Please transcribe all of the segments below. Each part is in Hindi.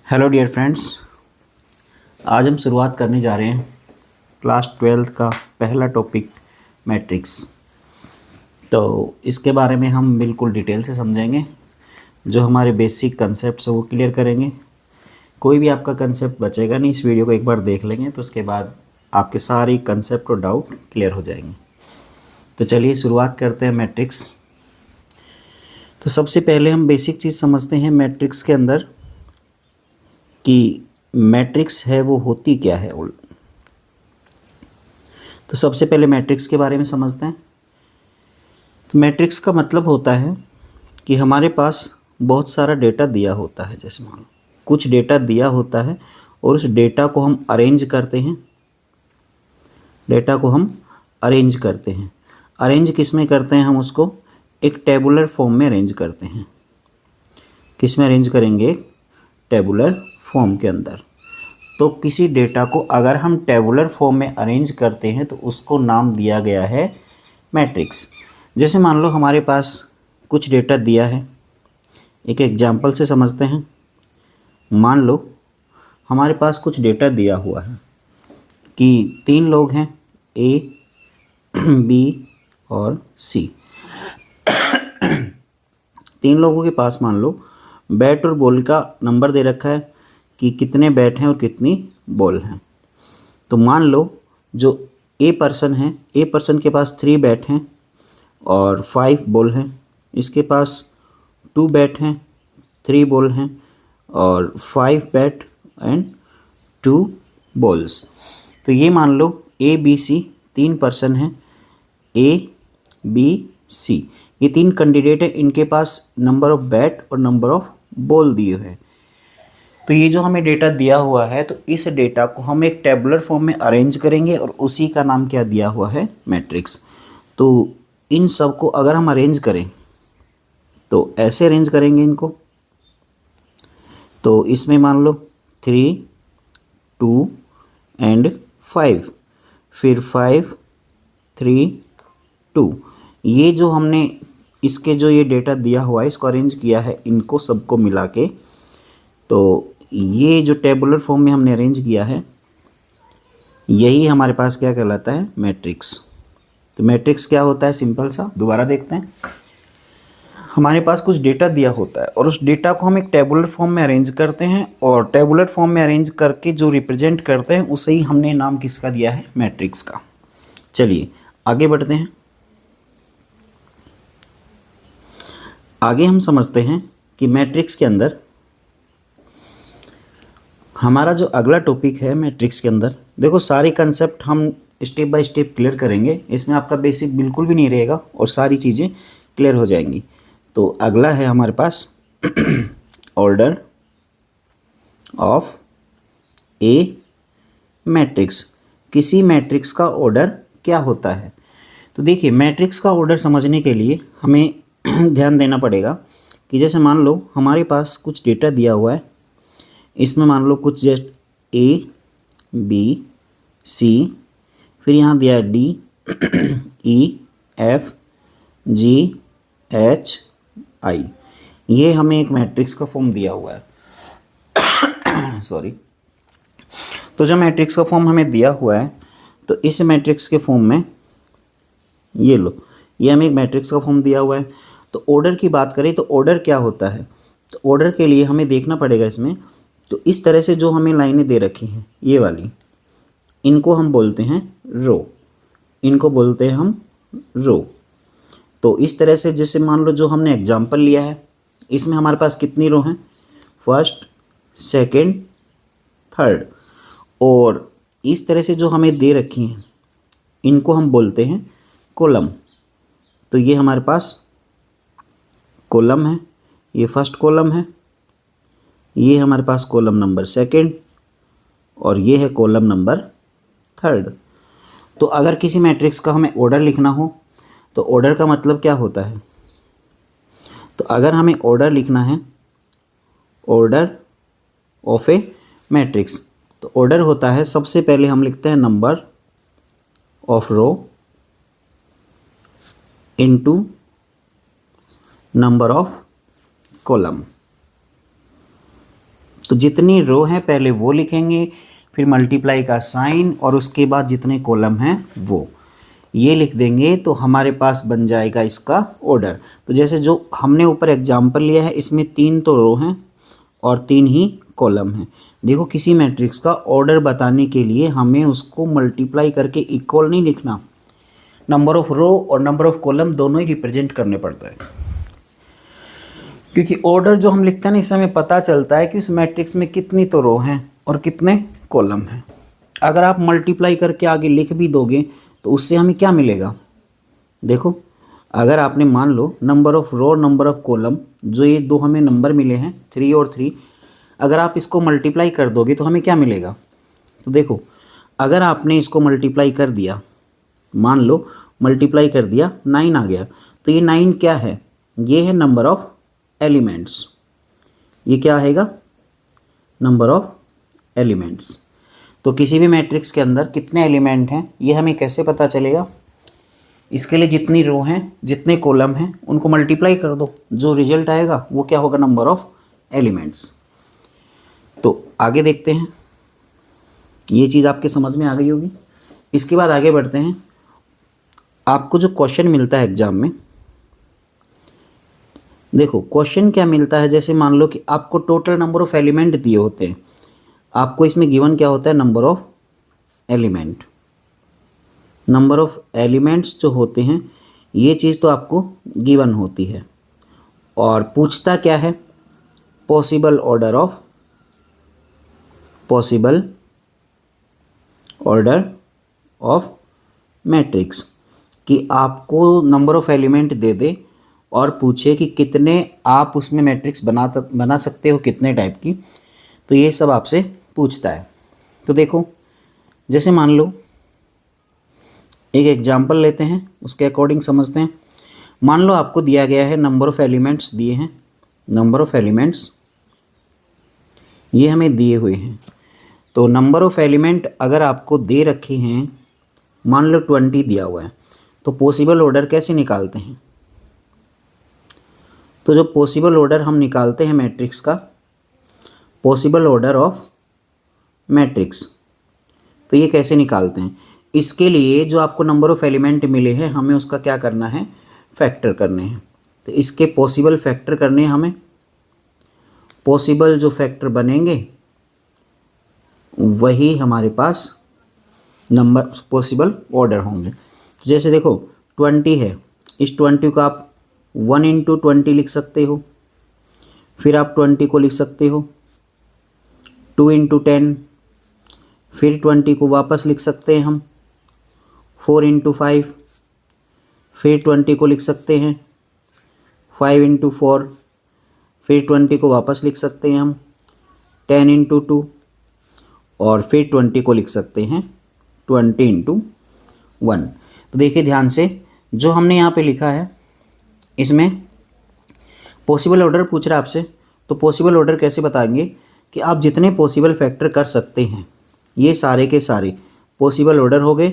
हेलो डियर फ्रेंड्स, आज हम शुरुआत करने जा रहे हैं क्लास 12th का पहला टॉपिक मैट्रिक्स। तो इसके बारे में हम बिल्कुल डिटेल से समझेंगे। जो हमारे बेसिक कंसेप्ट है वो क्लियर करेंगे। कोई भी आपका कंसेप्ट बचेगा नहीं। इस वीडियो को एक बार देख लेंगे तो उसके बाद आपके सारी कंसेप्ट और डाउट क्लियर हो जाएंगे। तो चलिए शुरुआत करते हैं मैट्रिक्स। तो सबसे पहले हम बेसिक चीज़ समझते हैं मैट्रिक्स के अंदर कि मैट्रिक्स है वो होती क्या है। तो सबसे पहले मैट्रिक्स के बारे में समझते हैं। तो मैट्रिक्स का मतलब होता है कि हमारे पास बहुत सारा डेटा दिया होता है। जैसे मान लो कुछ डेटा दिया होता है और उस डेटा को हम अरेंज करते हैं। अरेंज किस में करते हैं? हम उसको एक टेबुलर फॉर्म में अरेंज करते हैं। किस में अरेंज करेंगे? टेबुलर फॉर्म के अंदर। तो किसी डेटा को अगर हम टेबुलर फॉर्म में अरेंज करते हैं तो उसको नाम दिया गया है मैट्रिक्स। जैसे मान लो हमारे पास कुछ डेटा दिया है। एक एग्जांपल से समझते हैं। मान लो हमारे पास कुछ डेटा दिया हुआ है कि 3 लोग हैं, ए, बी और सी। 3 लोगों के पास मान लो बैट और बॉल का नंबर दे रखा है कि कितने बैट हैं और कितनी बॉल हैं। तो मान लो जो ए पर्सन के पास 3 बैट हैं और 5 बॉल हैं। इसके पास 2 बैट हैं, 3 बॉल हैं और 5 बैट एंड 2 बॉल्स। तो ये मान लो ए बी सी 3 पर्सन हैं। ए बी सी ये 3 कैंडिडेट है। इनके पास नंबर ऑफ बैट और नंबर ऑफ बॉल दिए हैं। तो ये जो हमें डेटा दिया हुआ है तो इस डेटा को हम एक टेबुलर फॉर्म में अरेंज करेंगे और उसी का नाम क्या दिया हुआ है? मैट्रिक्स। तो इन सब को अगर हम अरेंज करें तो ऐसे अरेंज करेंगे इनको। तो इसमें मान लो 3, 2 एंड 5, फिर 5, 3, 2। ये जो हमने इसके जो ये डेटा दिया हुआ है इसको अरेंज किया है इनको सबको मिला के। तो ये जो टेबुलर फॉर्म में हमने अरेंज किया है यही हमारे पास क्या कहलाता है? मैट्रिक्स। तो मैट्रिक्स क्या होता है? सिंपल सा दोबारा देखते हैं। हमारे पास कुछ डेटा दिया होता है और उस डेटा को हम एक टेबुलर फॉर्म में अरेंज करते हैं और टेबुलर फॉर्म में अरेंज करके जो रिप्रेजेंट करते हैं उसे ही हमने नाम किसका दिया है? मैट्रिक्स का। चलिए आगे बढ़ते हैं। आगे हम समझते हैं कि मैट्रिक्स के अंदर हमारा जो अगला टॉपिक है मैट्रिक्स के अंदर, देखो सारे कंसेप्ट हम स्टेप बाय स्टेप क्लियर करेंगे। इसमें आपका बेसिक बिल्कुल भी नहीं रहेगा और सारी चीज़ें क्लियर हो जाएंगी। तो अगला है हमारे पास ऑर्डर ऑफ ए मैट्रिक्स। किसी मैट्रिक्स का ऑर्डर क्या होता है? तो देखिए मैट्रिक्स का ऑर्डर समझने के लिए हमें ध्यान देना पड़ेगा कि जैसे मान लो हमारे पास कुछ डेटा दिया हुआ है। इसमें मान लो कुछ जस्ट ए बी सी, फिर यहाँ दिया है D E F G H I. ये हमें एक मैट्रिक्स का फॉर्म दिया हुआ है सॉरी। तो जो मैट्रिक्स का फॉर्म हमें दिया हुआ है तो इस मैट्रिक्स के फॉर्म में ये लो, ये हमें एक मैट्रिक्स का फॉर्म दिया हुआ है। तो ऑर्डर की बात करें तो ऑर्डर क्या होता है? तो ऑर्डर के लिए हमें देखना पड़ेगा इसमें। तो इस तरह से जो हमें लाइनें दे रखी हैं ये वाली, इनको हम बोलते हैं रो। तो इस तरह से जैसे मान लो जो हमने एग्जांपल लिया है इसमें हमारे पास कितनी रो हैं? First, second, third. और इस तरह से जो हमें दे रखी हैं इनको हम बोलते हैं कॉलम। तो ये हमारे पास कॉलम है, ये फर्स्ट कॉलम है, ये हमारे पास कॉलम नंबर सेकंड और ये है कॉलम नंबर थर्ड। तो अगर किसी मैट्रिक्स का हमें ऑर्डर लिखना हो तो ऑर्डर का मतलब क्या होता है? तो अगर हमें ऑर्डर लिखना है, ऑर्डर ऑफ ए मैट्रिक्स, तो ऑर्डर होता है सबसे पहले हम लिखते हैं number of row into number of column. तो जितनी रो हैं पहले वो लिखेंगे, फिर मल्टीप्लाई का साइन और उसके बाद जितने कॉलम हैं वो ये लिख देंगे, तो हमारे पास बन जाएगा इसका ऑर्डर। तो जैसे जो हमने ऊपर एग्जाम्पल लिया है इसमें 3 तो रो हैं और 3 ही कॉलम हैं। देखो किसी मैट्रिक्स का ऑर्डर बताने के लिए हमें उसको मल्टीप्लाई करके इक्वल नहीं लिखना, नंबर ऑफ रो और नंबर ऑफ कॉलम दोनों ही रिप्रेजेंट करने पड़ता है, क्योंकि ऑर्डर जो हम लिखते हैं ना इससे हमें पता चलता है कि उस मैट्रिक्स में कितनी तो रो हैं और कितने कॉलम हैं। अगर आप मल्टीप्लाई करके आगे लिख भी दोगे तो उससे हमें क्या मिलेगा, देखो अगर आपने मान लो number of row number of column, जो ये दो हमें नंबर मिले हैं 3 और 3, अगर आप इसको मल्टीप्लाई कर दोगे तो हमें क्या मिलेगा। तो देखो अगर आपने इसको मल्टीप्लाई कर दिया, मान लो मल्टीप्लाई कर दिया 9 आ गया, तो ये 9 क्या है, ये है नंबर ऑफ एलिमेंट्स। ये क्या आएगा, नंबर ऑफ एलिमेंट्स। तो किसी भी मैट्रिक्स के अंदर कितने एलिमेंट हैं ये हमें कैसे पता चलेगा, इसके लिए जितनी रो हैं जितने कॉलम हैं उनको मल्टीप्लाई कर दो, जो रिजल्ट आएगा वो क्या होगा, नंबर ऑफ एलिमेंट्स। तो आगे देखते हैं, ये चीज़ आपके समझ में आ गई होगी। इसके बाद आगे बढ़ते हैं, आपको जो क्वेश्चन मिलता है एग्जाम में, देखो क्वेश्चन क्या मिलता है, जैसे मान लो कि आपको टोटल नंबर ऑफ एलिमेंट दिए होते हैं, आपको इसमें गिवन क्या होता है, number of element. Number of elements जो होते हैं ये चीज़ तो आपको गिवन होती है, और पूछता क्या है, पॉसिबल ऑर्डर ऑफ मैट्रिक्स, कि आपको नंबर ऑफ एलिमेंट दे दे और पूछे कि कितने आप उसमें मैट्रिक्स बना सकते हो, कितने टाइप की, तो ये सब आपसे पूछता है। तो देखो जैसे मान लो एक एग्जांपल लेते हैं, उसके अकॉर्डिंग समझते हैं। मान लो आपको दिया गया है नंबर ऑफ एलिमेंट्स दिए हैं, नंबर ऑफ एलिमेंट्स ये हमें दिए हुए हैं। तो नंबर ऑफ एलिमेंट अगर आपको दे रखे हैं, मान लो 20 दिया हुआ है, तो पॉसिबल ऑर्डर कैसे निकालते हैं, तो जो पॉसिबल ऑर्डर हम निकालते हैं मैट्रिक्स का, पॉसिबल ऑर्डर ऑफ मैट्रिक्स, तो ये कैसे निकालते हैं, इसके लिए जो आपको नंबर ऑफ एलिमेंट मिले हैं हमें उसका क्या करना है, फैक्टर करने हैं। तो इसके पॉसिबल फैक्टर करने हैं हमें, पॉसिबल जो फैक्टर बनेंगे वही हमारे पास नंबर पॉसिबल ऑर्डर होंगे। जैसे देखो 20 है, इस 20 को आप 1 × 20 लिख सकते हो, फिर आप 20 को लिख सकते हो 2 × 10, फिर 20 को वापस लिख सकते हैं हम 4 × 5, फिर 20 को लिख सकते हैं 5 × 4, फिर 20 को वापस लिख सकते हैं हम 10 × 2, और फिर 20 को लिख सकते हैं 20 × 1। तो देखिए ध्यान से, जो हमने यहाँ पे लिखा है इसमें पॉसिबल ऑर्डर पूछ रहा है आपसे, तो पॉसिबल ऑर्डर कैसे बताएंगे कि आप जितने पॉसिबल फैक्टर कर सकते हैं ये सारे के सारे पॉसिबल ऑर्डर हो गए।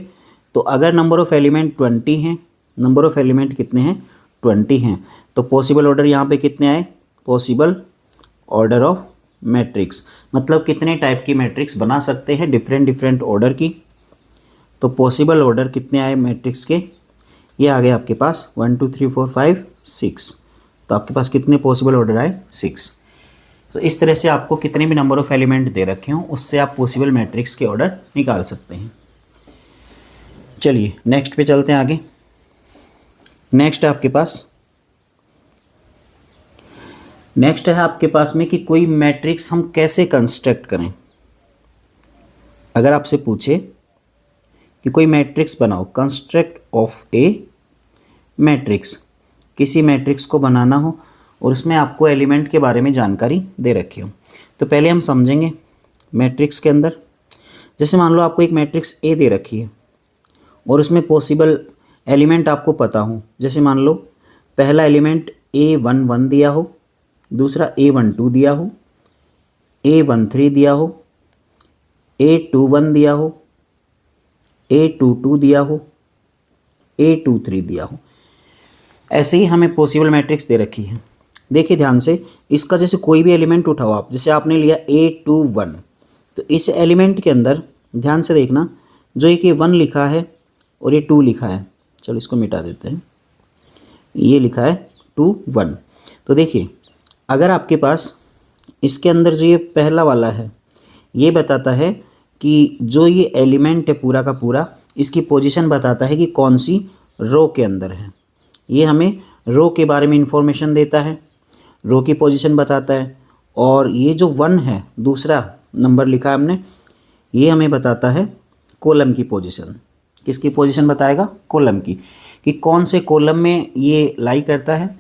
तो अगर नंबर ऑफ एलिमेंट 20 हैं, नंबर ऑफ एलिमेंट कितने हैं, 20 हैं, तो पॉसिबल ऑर्डर यहाँ पे कितने आए, पॉसिबल ऑर्डर ऑफ मैट्रिक्स, मतलब कितने टाइप की मैट्रिक्स बना सकते हैं डिफरेंट ऑर्डर की। तो पॉसिबल ऑर्डर कितने आए मैट्रिक्स के, ये आ गए आपके पास 1 2 3 4 5 6, तो आपके पास कितने पॉसिबल ऑर्डर आए, 6। तो इस तरह से आपको कितने भी नंबर ऑफ एलिमेंट दे रखे हों उससे आप पॉसिबल मैट्रिक्स के ऑर्डर निकाल सकते हैं। चलिए नेक्स्ट पे चलते हैं आगे। नेक्स्ट है आपके पास में कि कोई मैट्रिक्स हम कैसे कंस्ट्रक्ट करें। अगर आपसे पूछे कि कोई मैट्रिक्स बनाओ, कंस्ट्रक्ट ऑफ ए मैट्रिक्स, किसी मैट्रिक्स को बनाना हो और उसमें आपको एलिमेंट के बारे में जानकारी दे रखी हो, तो पहले हम समझेंगे मैट्रिक्स के अंदर। जैसे मान लो आपको एक मैट्रिक्स ए दे रखी है और उसमें पॉसिबल एलिमेंट आपको पता हो, जैसे मान लो पहला एलिमेंट A11 दिया हो, दूसरा A12 दिया हो, A13 दिया हो, A21 दिया हो, A22 दिया हो, A23 दिया हो। ऐसे ही हमें पॉसिबल मैट्रिक्स दे रखी है। देखिए ध्यान से, इसका जैसे कोई भी एलिमेंट उठाओ आप, जैसे आपने लिया A21, तो इस एलिमेंट के अंदर ध्यान से देखना, जो एक ये 1 लिखा है और ये 2 लिखा है, चलो इसको मिटा देते हैं, ये लिखा है 2 1। तो देखिए अगर आपके पास इसके अंदर जो ये पहला वाला है, ये बताता है कि जो ये एलिमेंट है पूरा का पूरा, इसकी पोजीशन बताता है कि कौन सी रो के अंदर है। ये हमें रो के बारे में इंफॉर्मेशन देता है, रो की पोजीशन बताता है। और ये जो 1 है, दूसरा नंबर लिखा है हमने, ये हमें बताता है कॉलम की पोजीशन। किसकी पोजीशन बताएगा? कॉलम की, कि कौन से कॉलम में ये लाई करता है।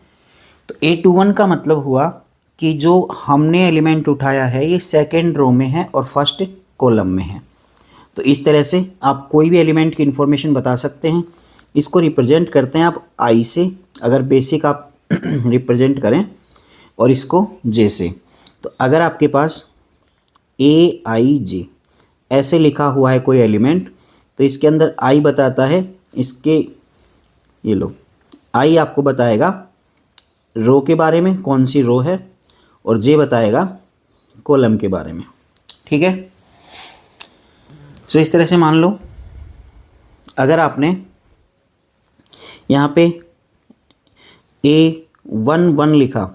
तो A21 का मतलब हुआ कि जो हमने एलिमेंट उठाया है ये सेकेंड रो में है और फर्स्ट कॉलम में है। तो इस तरह से आप कोई भी एलिमेंट की इन्फॉर्मेशन बता सकते हैं। इसको रिप्रेजेंट करते हैं आप I से, अगर बेसिक आप रिप्रेजेंट करें, और इसको J से। तो अगर आपके पास AIJ ऐसे लिखा हुआ है कोई एलिमेंट, तो इसके अंदर I बताता है इसके, ये लो, I आपको बताएगा रो के बारे में, कौन सी रो है, और J बताएगा कॉलम के बारे में। ठीक है, तो इस तरह से मान लो अगर आपने यहाँ पे A11 लिखा,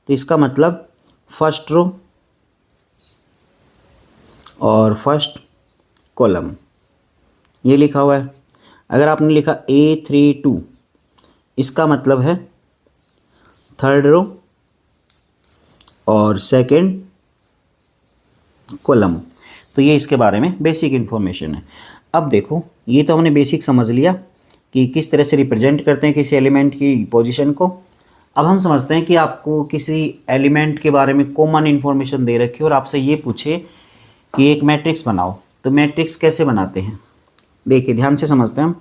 तो इसका मतलब फर्स्ट रो और फर्स्ट कॉलम ये लिखा हुआ है। अगर आपने लिखा A32, इसका मतलब है थर्ड रो और सेकंड कॉलम। तो ये इसके बारे में बेसिक इन्फॉर्मेशन है। अब देखो, ये तो हमने बेसिक समझ लिया कि किस तरह से रिप्रेजेंट करते हैं किसी एलिमेंट की पोजीशन को। अब हम समझते हैं कि आपको किसी एलिमेंट के बारे में कॉमन इन्फॉर्मेशन दे रखी है और आपसे ये पूछे कि एक मैट्रिक्स बनाओ, तो मैट्रिक्स कैसे बनाते हैं? देखिए ध्यान से समझते हैं हम।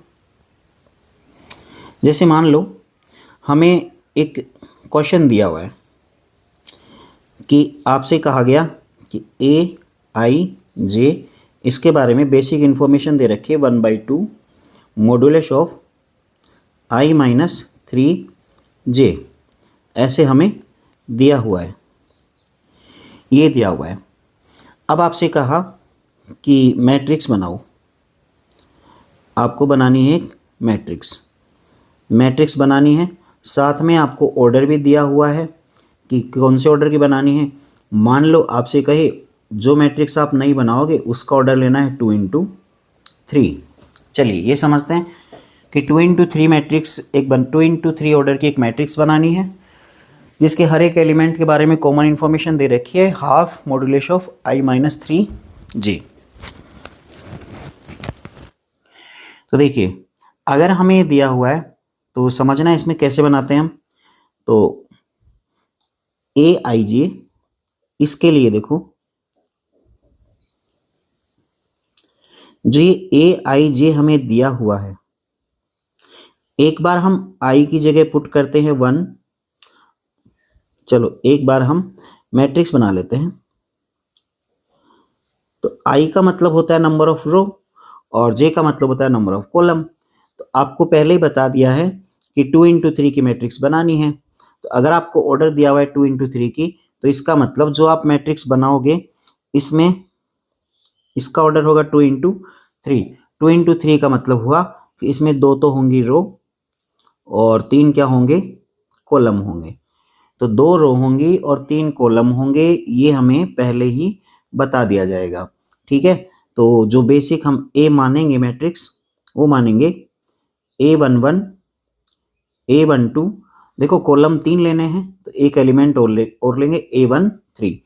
जैसे मान लो हमें एक क्वेश्चन दिया हुआ है कि आपसे कहा गया कि AIJ, इसके बारे में बेसिक इन्फॉर्मेशन दे रखी है 1/2 मॉडुलस ऑफ I-3J, ऐसे हमें दिया हुआ है, ये दिया हुआ है। अब आपसे कहा कि मैट्रिक्स बनाओ, आपको बनानी है एक मैट्रिक्स बनानी है। साथ में आपको ऑर्डर भी दिया हुआ है कि कौन से ऑर्डर की बनानी है। मान लो आपसे कहे जो मैट्रिक्स आप नहीं बनाओगे उसका ऑर्डर लेना है 2 × 3। चलिए ये समझते हैं कि 2 × 3 मैट्रिक्स 2 × 3 ऑर्डर की एक मैट्रिक्स बनानी है, जिसके हर एक एलिमेंट के बारे में कॉमन इन्फॉर्मेशन दे रखी है, हाफ मॉडुलस ऑफ I-3J। तो देखिए अगर हमें ये दिया हुआ है तो समझना है इसमें कैसे बनाते हैं हम। तो AIJ, इसके लिए देखो, जो ये AIJ हमें दिया हुआ है, एक बार हम I की जगह पुट करते हैं 1। चलो एक बार हम मैट्रिक्स बना लेते हैं। तो I का मतलब होता है नंबर ऑफ रो और J का मतलब होता है नंबर ऑफ कॉलम। तो आपको पहले ही बता दिया है कि 2 × 3 की मैट्रिक्स बनानी है। तो अगर आपको ऑर्डर दिया हुआ है 2 × 3 की, तो इसका मतलब जो आप मैट्रिक्स बनाओगे इसमें इसका ऑर्डर होगा 2 × 3। 2 × 3 का मतलब हुआ कि इसमें 2 तो होंगी रो और 3 क्या होंगे? कॉलम होंगे। तो 2 रो होंगी और 3 कॉलम होंगे, ये हमें पहले ही बता दिया जाएगा। ठीक है, तो जो बेसिक हम A मानेंगे मैट्रिक्स, वो मानेंगे A11, A12। देखो कॉलम 3 लेने हैं तो एक एलिमेंट और लेंगे A13।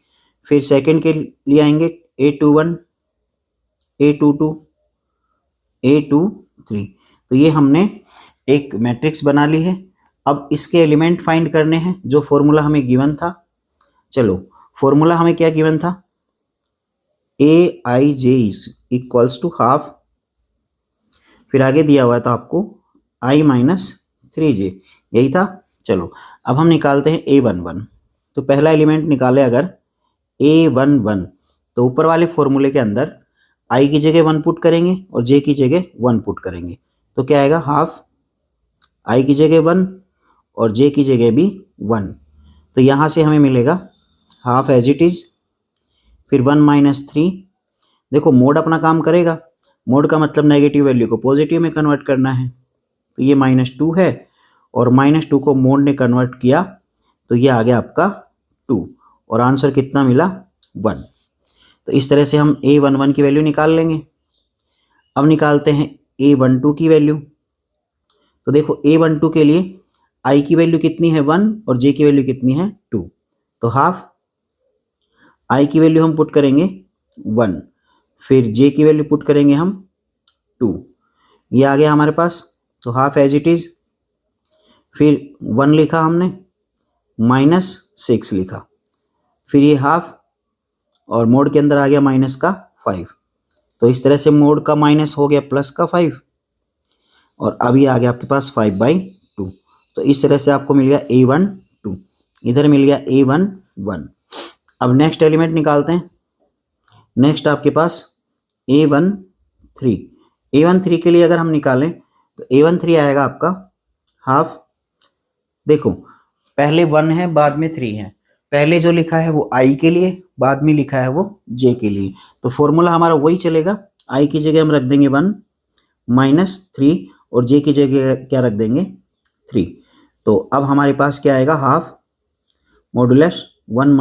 फिर सेकंड के लिए आएंगे A21, A22, A23। तो ये हमने एक मैट्रिक्स बना ली है। अब इसके एलिमेंट फाइंड करने हैं, जो फॉर्मूला हमें गिवन था। चलो फॉर्मूला हमें क्या गिवन था? AIJ इक्वल्स टू हाफ, फिर आगे दिया हुआ था आपको I-3J, यही था। चलो अब हम निकालते हैं A11। तो पहला एलिमेंट निकाले अगर A11, तो ऊपर वाले फॉर्मूले के अंदर I की जगह 1 पुट करेंगे और J की जगह 1 पुट करेंगे, तो क्या आएगा? हाफ, I की जगह 1 और J की जगह भी 1। तो यहाँ से हमें मिलेगा हाफ एज इट इज़, फिर 1 माइनस 3। देखो मोड अपना काम करेगा, मोड का मतलब नेगेटिव वैल्यू को पॉजिटिव में कन्वर्ट करना है, तो ये -2 है और -2 को मोड ने कन्वर्ट किया तो ये आ गया आपका 2 और आंसर कितना मिला 1। तो इस तरह से हम A11 की वैल्यू निकाल लेंगे। अब निकालते हैं A12 की वैल्यू। तो देखो A12 के लिए I की वैल्यू कितनी है 1 और J की वैल्यू कितनी है 2, तो हाफ I की वैल्यू हम पुट करेंगे 1, फिर J की वैल्यू पुट करेंगे हम 2, ये आ गया हमारे पास। तो हाफ एज इट इज़, फिर 1 लिखा हमने, -6 लिखा, फिर ये हाफ और मोड के अंदर आ गया माइनस का 5। तो इस तरह से मोड का माइनस हो गया प्लस का 5 और अभी आ गया आपके पास 5/2। तो इस तरह से आपको मिल गया A12, इधर मिल गया A11। अब नेक्स्ट एलिमेंट निकालते हैं। नेक्स्ट आपके पास A13। A13 के लिए अगर हम निकालें तो A13 आएगा आपका हाफ। देखो पहले 1 है बाद में 3 है, पहले जो लिखा है वो I के लिए, बाद में लिखा है वो J के लिए, तो फॉर्मूला हमारा वही चलेगा। I की जगह हम रख देंगे 1 -3 और J की जगह क्या रख देंगे 3। तो अब हमारे पास क्या आएगा हाफ मॉडुलस 1 -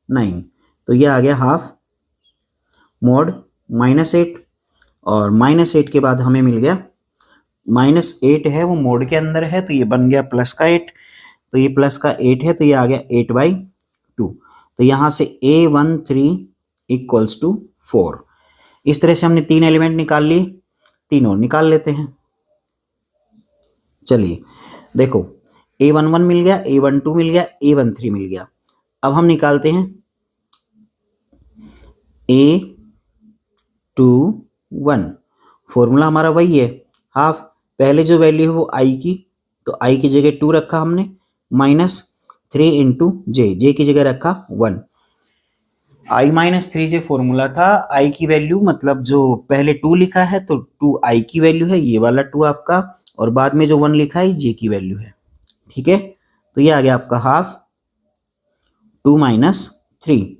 9, तो ये आ गया हाफ मोड -8 और -8 के बाद हमें मिल गया -8 है वो मोड के अंदर है तो ये बन गया प्लस का 8, तो ये प्लस का 8 है तो ये आ गया 8/2। तो यहाँ से A13 = 4। इस तरह से हमने 3 एलिमेंट निकाल लिए, 3 और निकाल लेते हैं। चलिए देखो A11 मिल गया, A12 मिल गया, A13 मिल गया। अब हम निकालते हैं A21। फॉर्मूला हमारा वही है, हाफ पहले जो वैल्यू है वो I की, तो I की जगह 2 रखा हमने, -3 × J की जगह रखा 1। I - 3J फॉर्मूला था, I की वैल्यू मतलब जो पहले 2 लिखा है तो 2 I की वैल्यू है, ये वाला 2 आपका, और बाद में जो 1 लिखा है J की वैल्यू है। ठीक है, तो ये आ गया आपका हाफ 2 - 3।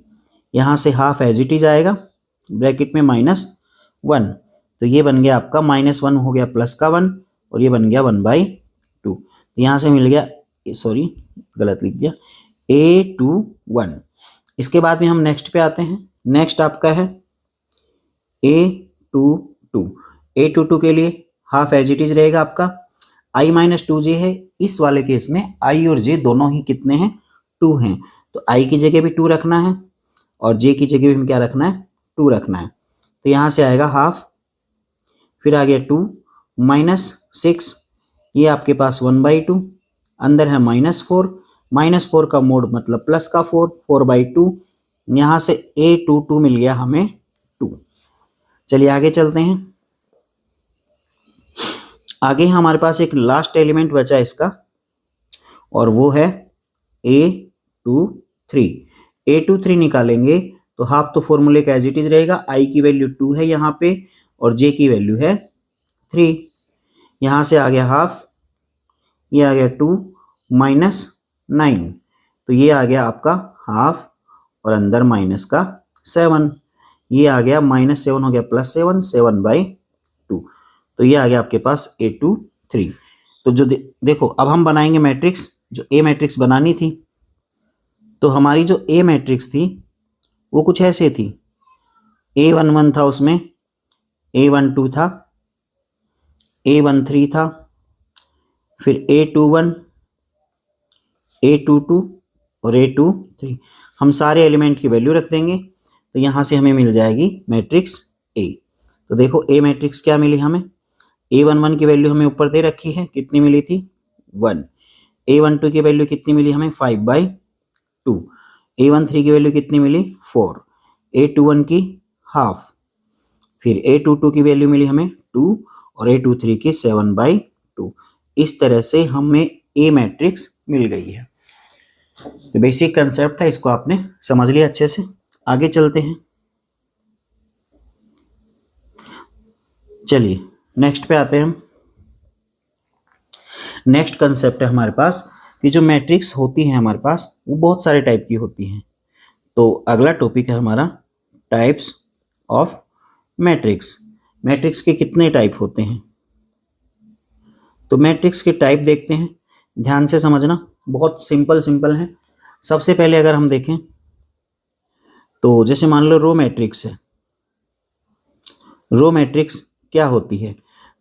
यहाँ से हाफ एज इट इज आएगा, ब्रैकेट में -1, तो ये बन गया आपका -1 हो गया प्लस का 1 और ये बन गया 1/2। तो यहाँ से मिल गया, सॉरी गलत लिख दिया, A21। इसके बाद में हम नेक्स्ट पे आते हैं। नेक्स्ट आपका है A22। A22 के लिए हाफ एज इट इज रहेगा आपका, I - 2J है, इस वाले केस में I और J दोनों ही कितने हैं 2 हैं, तो I की जगह भी 2 रखना है और J की जगह भी क्या रखना है 2 रखना है। तो यहाँ से आएगा हाफ, फिर आ गया 2 -6, ये आपके पास 1/2, अंदर है -4, -4 का मोड मतलब प्लस का 4, 4/2। यहाँ से A22 मिल गया हमें 2। चलिए आगे चलते हैं। आगे हमारे पास एक लास्ट एलिमेंट बचा इसका और वो है A23। A23 निकालेंगे तो हाफ तो फॉर्मूले का एज इट इज रहेगा, I की वैल्यू 2 है यहाँ पे और J की वैल्यू है 3। यहाँ से आ गया हाफ, ये आ गया 2 - 9, तो ये आ गया आपका हाफ और अंदर माइनस का 7, ये आ गया -7 हो गया +7, 7/2। तो ये आ गया आपके पास A23। तो जो देखो अब हम बनाएंगे मैट्रिक्स, जो A मैट्रिक्स बनानी थी, तो हमारी जो A मैट्रिक्स थी वो कुछ ऐसे थी। A11 था, उसमें A12 था, A13 था, फिर A21, A22 और A23। हम सारे एलिमेंट की वैल्यू रख देंगे तो यहाँ से हमें मिल जाएगी मैट्रिक्स A। तो देखो A मैट्रिक्स क्या मिली हमें, A11 की वैल्यू हमें ऊपर दे रखी है, कितनी मिली थी 1। A12 की वैल्यू कितनी मिली हमें 5/2। A13 की वैल्यू कितनी मिली 4। A21 की हाफ, फिर A22 की वैल्यू मिली हमें 2 और A23 की 7/2। इस तरह से हमें A मैट्रिक्स मिल गई है। तो बेसिक कंसेप्ट था, इसको आपने समझ लिया अच्छे से। आगे चलते हैं। चलिए नेक्स्ट पे आते हैं हम। नेक्स्ट कंसेप्ट है हमारे पास, कि जो मैट्रिक्स होती है हमारे पास वो बहुत सारे टाइप की होती हैं। तो अगला टॉपिक है हमारा टाइप्स ऑफ मैट्रिक्स। मैट्रिक्स के कितने टाइप होते हैं? तो मैट्रिक्स के टाइप देखते हैं, ध्यान से समझना, बहुत सिंपल सिंपल है। सबसे पहले अगर हम देखें तो जैसे मान लो रो मैट्रिक्स है। रो मैट्रिक्स क्या होती है?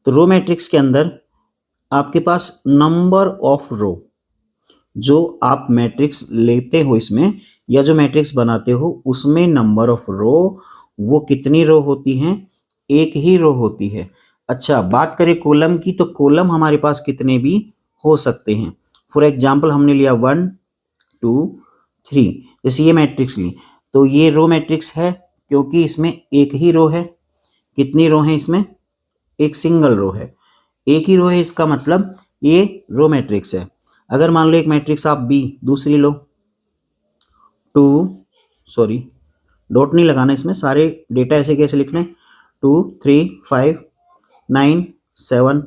तो रो मैट्रिक्स के अंदर आपके पास नंबर ऑफ रो, जो आप मैट्रिक्स लेते हो इसमें या जो मैट्रिक्स बनाते हो उसमें नंबर ऑफ रो, वो कितनी रो होती हैं? एक ही रो होती है। अच्छा, बात करें कॉलम की, तो कॉलम हमारे पास कितने भी हो सकते हैं। फॉर एग्जाम्पल हमने लिया 1 2 3, जैसे ये मैट्रिक्स ली, तो ये रो मैट्रिक्स है क्योंकि इसमें एक ही रो है। कितनी रो है इसमें? एक सिंगल रो है, एक ही रो है, इसका मतलब ये रो मैट्रिक्स है। अगर मान लो एक मैट्रिक्स आप बी दूसरी लो, 2, सॉरी डॉट नहीं लगाना इसमें, सारे डेटा ऐसे कैसे लिखने, 2 3 5 9 7।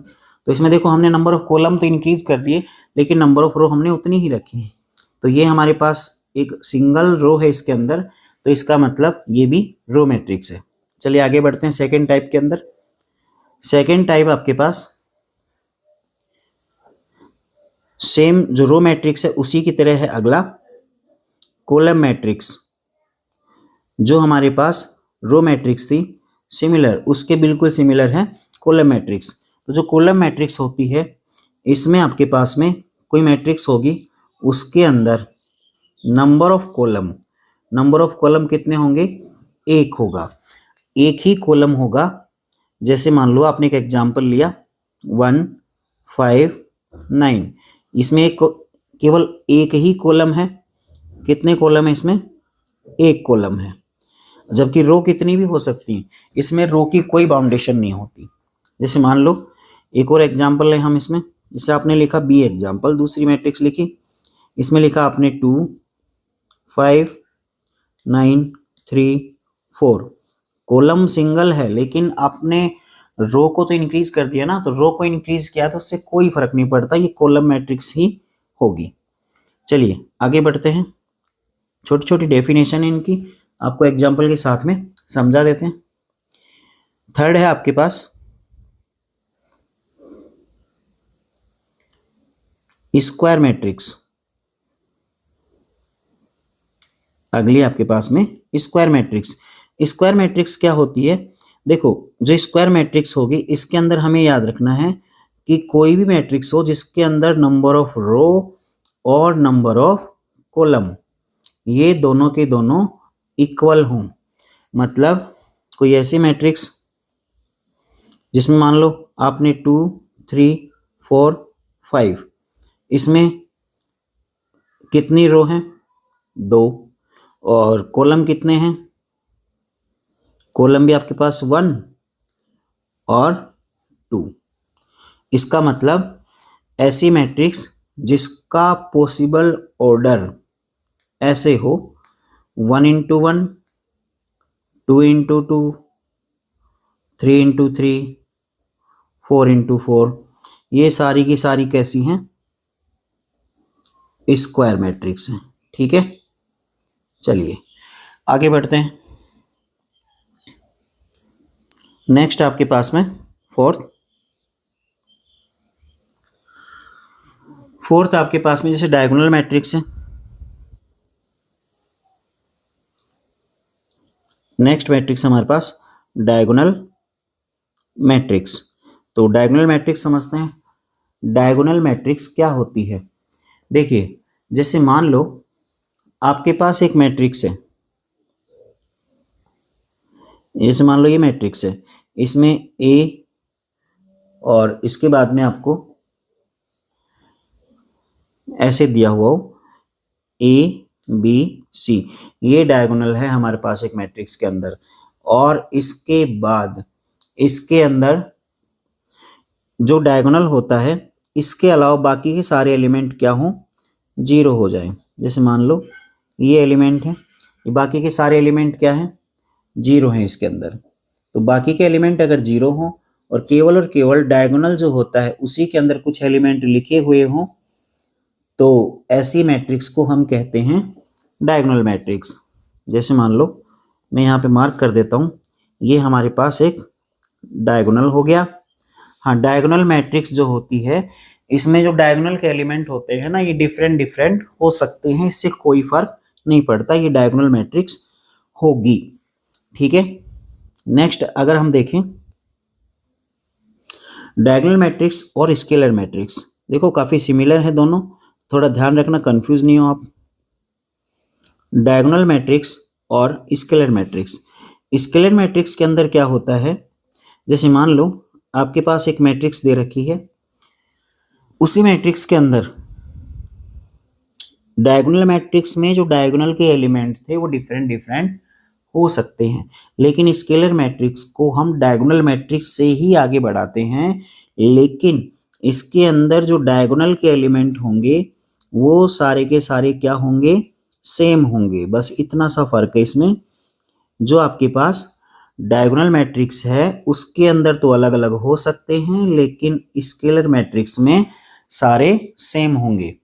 तो इसमें देखो हमने नंबर ऑफ कॉलम तो इंक्रीज कर दिए, लेकिन नंबर ऑफ रो हमने उतनी ही रखी है। तो ये हमारे पास एक सिंगल रो है इसके अंदर, तो इसका मतलब ये भी रो मैट्रिक्स है। चलिए आगे बढ़ते हैं सेकेंड टाइप के अंदर। सेकेंड टाइप आपके पास सेम जो रो मैट्रिक्स है उसी की तरह है अगला कॉलम मैट्रिक्स। जो हमारे पास रो मैट्रिक्स थी सिमिलर, उसके बिल्कुल सिमिलर है कॉलम मैट्रिक्स। तो जो कॉलम मैट्रिक्स होती है, इसमें आपके पास में कोई मैट्रिक्स होगी, उसके अंदर नंबर ऑफ कॉलम कितने होंगे? एक होगा, एक ही कॉलम होगा। जैसे मान लो आपने एक एग्जांपल लिया 1 5 9, इसमें केवल एक ही कॉलम है। कितने कॉलम है इसमें? एक कॉलम है। जबकि रो कितनी भी हो सकती हैं, इसमें रो की कोई बाउंडेशन नहीं होती। जैसे मान लो एक और एग्जांपल है हम इसमें, जैसे आपने लिखा बी एग्जांपल, दूसरी मैट्रिक्स लिखी, इसमें लिखा आपने 2 5 9 3 4। कॉलम सिंगल है लेकिन आपने रो को तो इंक्रीज कर दिया ना, तो रो को इंक्रीज किया तो उससे कोई फर्क नहीं पड़ता, ये कॉलम मैट्रिक्स ही होगी। चलिए आगे बढ़ते हैं, छोटी छोटी डेफिनेशन है इनकी, आपको एग्जांपल के साथ में समझा देते हैं। थर्ड है आपके पास स्क्वायर मैट्रिक्स। अगली आपके पास में स्क्वायर मैट्रिक्स। स्क्वायर मैट्रिक्स क्या होती है? देखो, जो स्क्वायर मैट्रिक्स होगी इसके अंदर हमें याद रखना है कि कोई भी मैट्रिक्स हो जिसके अंदर नंबर ऑफ रो और नंबर ऑफ कॉलम, ये दोनों के दोनों इक्वल हों। मतलब कोई ऐसी मैट्रिक्स जिसमें मान लो आपने 2 3 4 5, इसमें कितनी रो हैं? 2, और कॉलम कितने हैं? कॉलम भी आपके पास 1 और 2। इसका मतलब ऐसी मैट्रिक्स जिसका पॉसिबल ऑर्डर ऐसे हो 1 इंटू 1, 2 इंटू 2, 3 इंटू 3, 4 इंटू 4, ये सारी की सारी कैसी हैं? स्क्वायर मैट्रिक्स हैं। ठीक है, चलिए आगे बढ़ते हैं। नेक्स्ट आपके पास में फोर्थ आपके पास में जैसे डायगोनल मैट्रिक्स है। नेक्स्ट मैट्रिक्स हमारे पास डायगोनल मैट्रिक्स। तो डायगोनल मैट्रिक्स समझते हैं। डायगोनल मैट्रिक्स क्या होती है? देखिए, जैसे मान लो आपके पास एक मैट्रिक्स है, जैसे मान लो ये मैट्रिक्स है, इसमें ए और इसके बाद में आपको ऐसे दिया हुआ हो ए बी सी, ये डायगोनल है हमारे पास एक मैट्रिक्स के अंदर। और इसके बाद इसके अंदर जो डायगोनल होता है, इसके अलावा बाकी के सारे एलिमेंट क्या हों? जीरो हो जाए। जैसे मान लो ये एलिमेंट है, बाकी के सारे एलिमेंट क्या हैं? जीरो हैं इसके अंदर। तो बाकी के एलिमेंट अगर जीरो हों और केवल डायगोनल जो होता है उसी के अंदर कुछ एलिमेंट लिखे हुए हों, तो ऐसी मैट्रिक्स को हम कहते हैं डायगोनल मैट्रिक्स। जैसे मान लो मैं यहाँ पे मार्क कर देता हूँ, ये हमारे पास एक डायगोनल हो गया। हाँ, डायगोनल मैट्रिक्स जो होती है इसमें जो डायगोनल के एलिमेंट होते हैं ना, ये डिफरेंट डिफरेंट हो सकते हैं, इससे कोई फर्क नहीं पड़ता, ये डायगोनल मैट्रिक्स होगी। ठीक है, नेक्स्ट अगर हम देखें डायगोनल मैट्रिक्स और स्केलर मैट्रिक्स, देखो काफ़ी सिमिलर है दोनों, थोड़ा ध्यान रखना कंफ्यूज नहीं हो आप। डायगोनल मैट्रिक्स और स्केलर मैट्रिक्स, स्केलर मैट्रिक्स के अंदर क्या होता है, जैसे मान लो आपके पास एक मैट्रिक्स दे रखी है, उसी मैट्रिक्स के अंदर डायगोनल मैट्रिक्स में जो डायगोनल के एलिमेंट थे वो डिफरेंट डिफरेंट हो सकते हैं, लेकिन स्केलर मैट्रिक्स को हम डायगोनल मैट्रिक्स से ही आगे बढ़ाते हैं, लेकिन इसके अंदर जो डायगोनल के एलिमेंट होंगे वो सारे के सारे क्या होंगे, सेम होंगे। बस इतना सा फर्क है इसमें, जो आपके पास डायगोनल मैट्रिक्स है उसके अंदर तो अलग अलग हो सकते हैं, लेकिन स्केलर मैट्रिक्स में सारे सेम होंगे।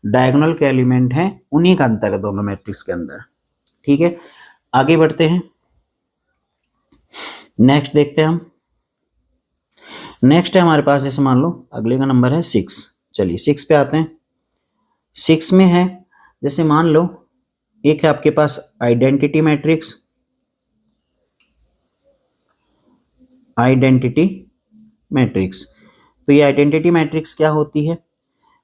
डायगोनल के एलिमेंट हैं, उन्हीं का अंतर है दोनों मैट्रिक्स के अंदर। ठीक है, आगे बढ़ते हैं, नेक्स्ट देखते हैं हम। नेक्स्ट है हमारे पास, जैसे मान लो अगले का नंबर है 6। चलिए 6 पे आते हैं। 6 में है, जैसे मान लो एक है आपके पास आइडेंटिटी मैट्रिक्स, आइडेंटिटी मैट्रिक्स। तो ये आइडेंटिटी मैट्रिक्स क्या होती है,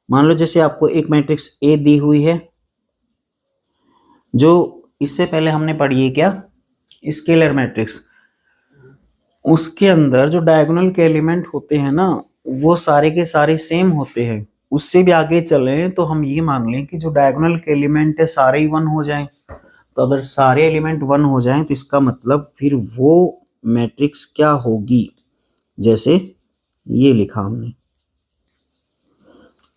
मान लो जैसे आपको एक मैट्रिक्स ए दी हुई है, जो इससे पहले हमने पढ़ी है क्या, स्केलर मैट्रिक्स, उसके अंदर जो डायगोनल के एलिमेंट होते हैं ना वो सारे के सारे सेम होते हैं। उससे भी आगे चलें तो हम ये मान लें कि जो डायगोनल के एलिमेंट है सारे ही 1 हो जाएं। तो अगर सारे एलिमेंट 1 हो जाएं तो इसका मतलब फिर वो मैट्रिक्स क्या होगी, जैसे ये लिखा हमने,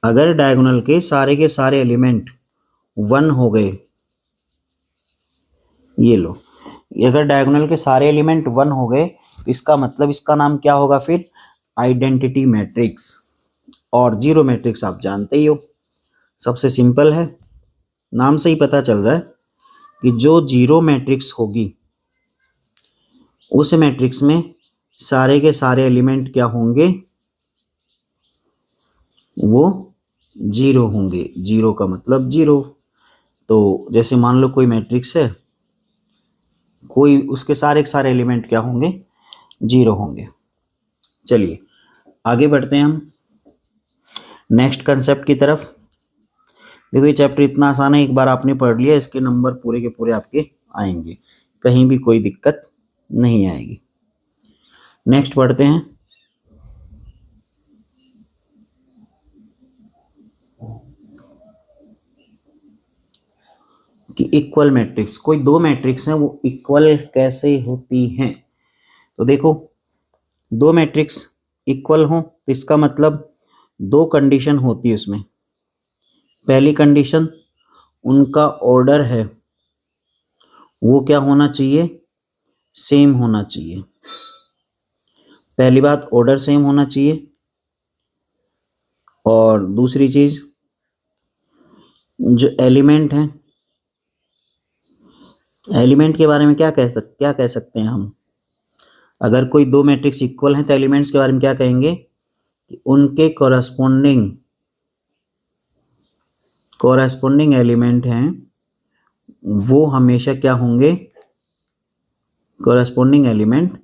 अगर डायगोनल के सारे एलिमेंट 1 हो गए, ये लो, अगर डायगोनल के सारे एलिमेंट 1 हो गए तो इसका मतलब इसका नाम क्या होगा फिर, आइडेंटिटी मैट्रिक्स। और जीरो मैट्रिक्स आप जानते ही हो, सबसे सिंपल है, नाम से ही पता चल रहा है कि जो जीरो मैट्रिक्स होगी उस मैट्रिक्स में सारे के सारे एलिमेंट क्या होंगे, वो जीरो होंगे। जीरो का मतलब जीरो। तो जैसे मान लो कोई मैट्रिक्स है, कोई उसके सारे के सारे एलिमेंट क्या होंगे, जीरो होंगे। चलिए आगे बढ़ते हैं हम नेक्स्ट कंसेप्ट की तरफ। देखो ये चैप्टर इतना आसान है, एक बार आपने पढ़ लिया इसके नंबर पूरे के पूरे आपके आएंगे, कहीं भी कोई दिक्कत नहीं आएगी। नेक्स्ट पढ़ते हैं, कि इक्वल मैट्रिक्स, कोई दो मैट्रिक्स हैं वो इक्वल कैसे होती हैं। तो देखो दो मैट्रिक्स इक्वल हो तो इसका मतलब दो कंडीशन होती है उसमें। पहली कंडीशन, उनका ऑर्डर है वो क्या होना चाहिए, सेम होना चाहिए। पहली बात ऑर्डर सेम होना चाहिए। और दूसरी चीज, जो एलिमेंट हैं, एलिमेंट के बारे में क्या कह सकते हैं हम, अगर कोई दो मैट्रिक्स इक्वल हैं तो एलिमेंट्स के बारे में क्या कहेंगे कि उनके कॉरस्पॉन्डिंग एलिमेंट हैं वो हमेशा क्या होंगे, कॉरस्पॉन्डिंग एलिमेंट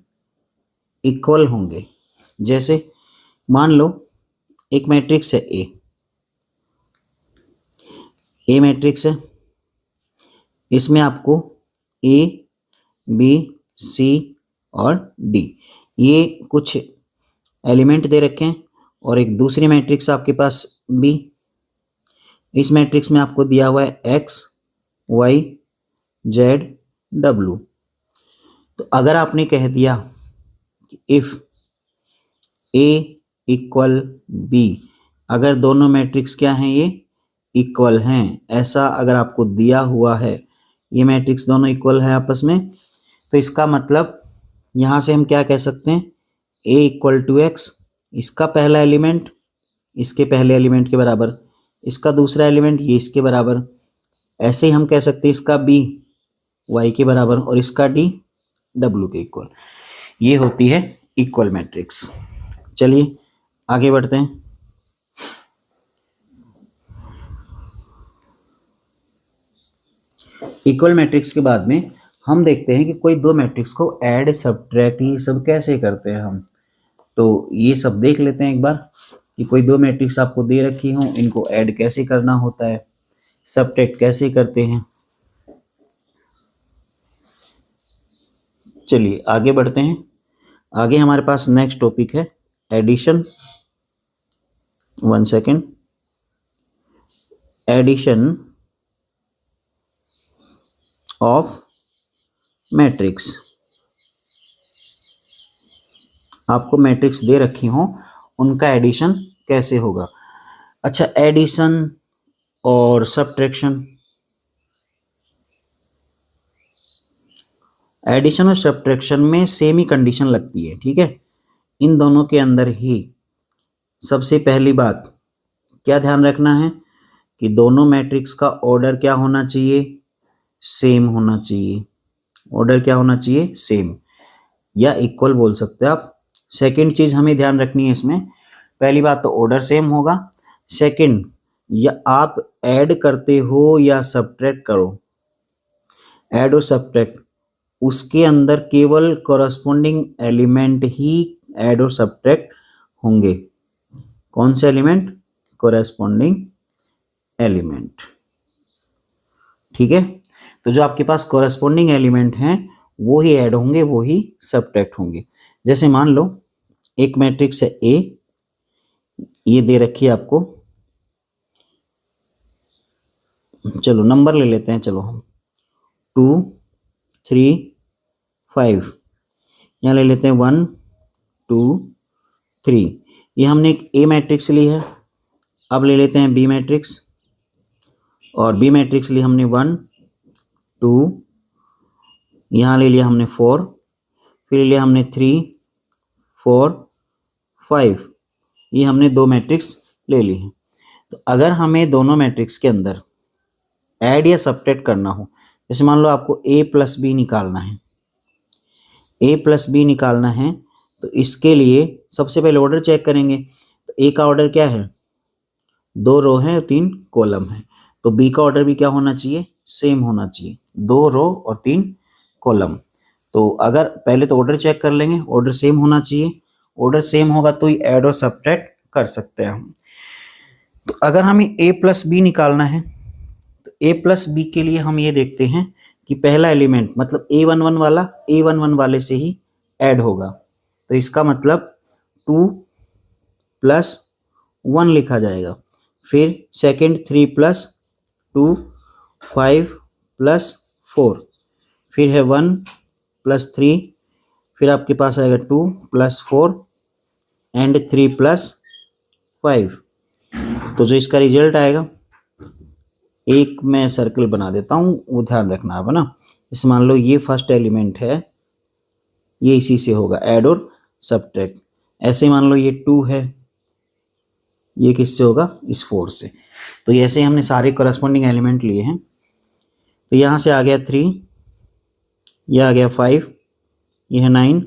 इक्वल होंगे। जैसे मान लो एक मैट्रिक्स है ए मैट्रिक्स है, इसमें आपको ए बी सी और डी ये कुछ एलिमेंट दे रखे हैं, और एक दूसरी मैट्रिक्स आपके पास बी, इस मैट्रिक्स में आपको दिया हुआ है एक्स वाई जेड डब्लू। तो अगर आपने कह दिया कि इफ ए इक्वल बी, अगर दोनों मैट्रिक्स क्या हैं, ये इक्वल हैं, ऐसा अगर आपको दिया हुआ है, ये मैट्रिक्स दोनों इक्वल है आपस में, तो इसका मतलब यहाँ से हम क्या कह सकते हैं, ए इक्वल टू एक्स, इसका पहला एलिमेंट इसके पहले एलिमेंट के बराबर, इसका दूसरा एलिमेंट ये इसके बराबर, ऐसे ही हम कह सकते हैं इसका बी वाई के बराबर और इसका डी डब्ल्यू के इक्वल। ये होती है इक्वल मैट्रिक्स। चलिए आगे बढ़ते हैं। इक्वल मैट्रिक्स के बाद में हम देखते हैं कि कोई दो मैट्रिक्स को ऐड सब्ट्रैक्ट ये सब कैसे करते हैं हम। तो ये सब देख लेते हैं एक बार कि कोई दो मैट्रिक्स आपको दे रखी हो, इनको ऐड कैसे करना होता है, सब्ट्रैक्ट कैसे करते हैं। चलिए आगे बढ़ते हैं। आगे हमारे पास नेक्स्ट टॉपिक है addition. 1 second. Addition of matrix. आपको मैट्रिक्स दे रखी हो, उनका एडिशन कैसे होगा। अच्छा, एडिशन और सब्ट्रैक्शन, एडिशन और सब्ट्रैक्शन में सेम ही कंडीशन लगती है, ठीक है। इन दोनों के अंदर ही सबसे पहली बात क्या ध्यान रखना है कि दोनों मैट्रिक्स का ऑर्डर क्या होना चाहिए, सेम होना चाहिए। ऑर्डर क्या होना चाहिए, सेम या इक्वल बोल सकते हैं आप। सेकंड चीज हमें ध्यान रखनी है इसमें, पहली बात तो ऑर्डर सेम होगा। सेकंड, या आप ऐड करते हो या सब्ट्रैक्ट करो, ऐड और सब्ट्रैक्ट उसके अंदर केवल कॉरस्पॉन्डिंग एलिमेंट ही ऐड और सब्ट्रैक्ट होंगे। कौन से एलिमेंट, कॉरस्पॉन्डिंग एलिमेंट, ठीक है। तो जो आपके पास कॉरस्पॉन्डिंग एलिमेंट हैं वो ही ऐड होंगे, वो ही सब्ट्रैक्ट होंगे। जैसे मान लो एक मैट्रिक्स है ए, ये दे रखी है आपको, चलो नंबर ले लेते हैं, चलो हम 2 3 5, यहाँ ले लेते हैं 1 2 3। ये हमने एक ए मैट्रिक्स ली है। अब ले लेते हैं बी मैट्रिक्स, और बी मैट्रिक्स ली हमने 1 2, यहाँ ले लिया हमने 4, फिर ले लिया हमने 3 4 5। ये हमने दो मैट्रिक्स ले ली हैं। तो अगर हमें दोनों मैट्रिक्स के अंदर ऐड या सब्ट्रैक्ट करना हो, जैसे मान लो आपको a प्लस बी निकालना है, a प्लस बी निकालना है, तो इसके लिए सबसे पहले ऑर्डर चेक करेंगे। तो a का ऑर्डर क्या है, 2 रो हैं और 3 कॉलम है, तो b का ऑर्डर भी क्या होना चाहिए, सेम होना चाहिए, 2 रो और 3 कॉलम। तो अगर पहले तो ऑर्डर चेक कर लेंगे, ऑर्डर सेम होना चाहिए, ऑर्डर सेम होगा तो ही ऐड और सब्ट्रैक्ट कर सकते हैं हम। तो अगर हमें a प्लस बी निकालना है, तो a प्लस बी के लिए हम ये देखते हैं कि पहला एलिमेंट मतलब a11 वाला a11 वाले से ही ऐड होगा। तो इसका मतलब 2 प्लस 1 लिखा जाएगा। फिर सेकंड 3 प्लस 2 5 प्लस 4, फिर है 1 प्लस 3, फिर आपके पास आएगा 2 प्लस 4 एंड 3 प्लस 5। तो जो इसका रिजल्ट आएगा, एक मैं सर्कल बना देता हूँ, वो ध्यान रखना है ना। इस मान लो ये फर्स्ट एलिमेंट है, ये इसी से होगा ऐड और सब्ट्रैक्ट। ऐसे मान लो ये 2 है, ये किससे होगा, इस 4 से। तो ऐसे हमने सारे करस्पॉन्डिंग एलिमेंट लिए हैं। तो यहाँ से आ गया 3, यह आ गया 5, यह है 9,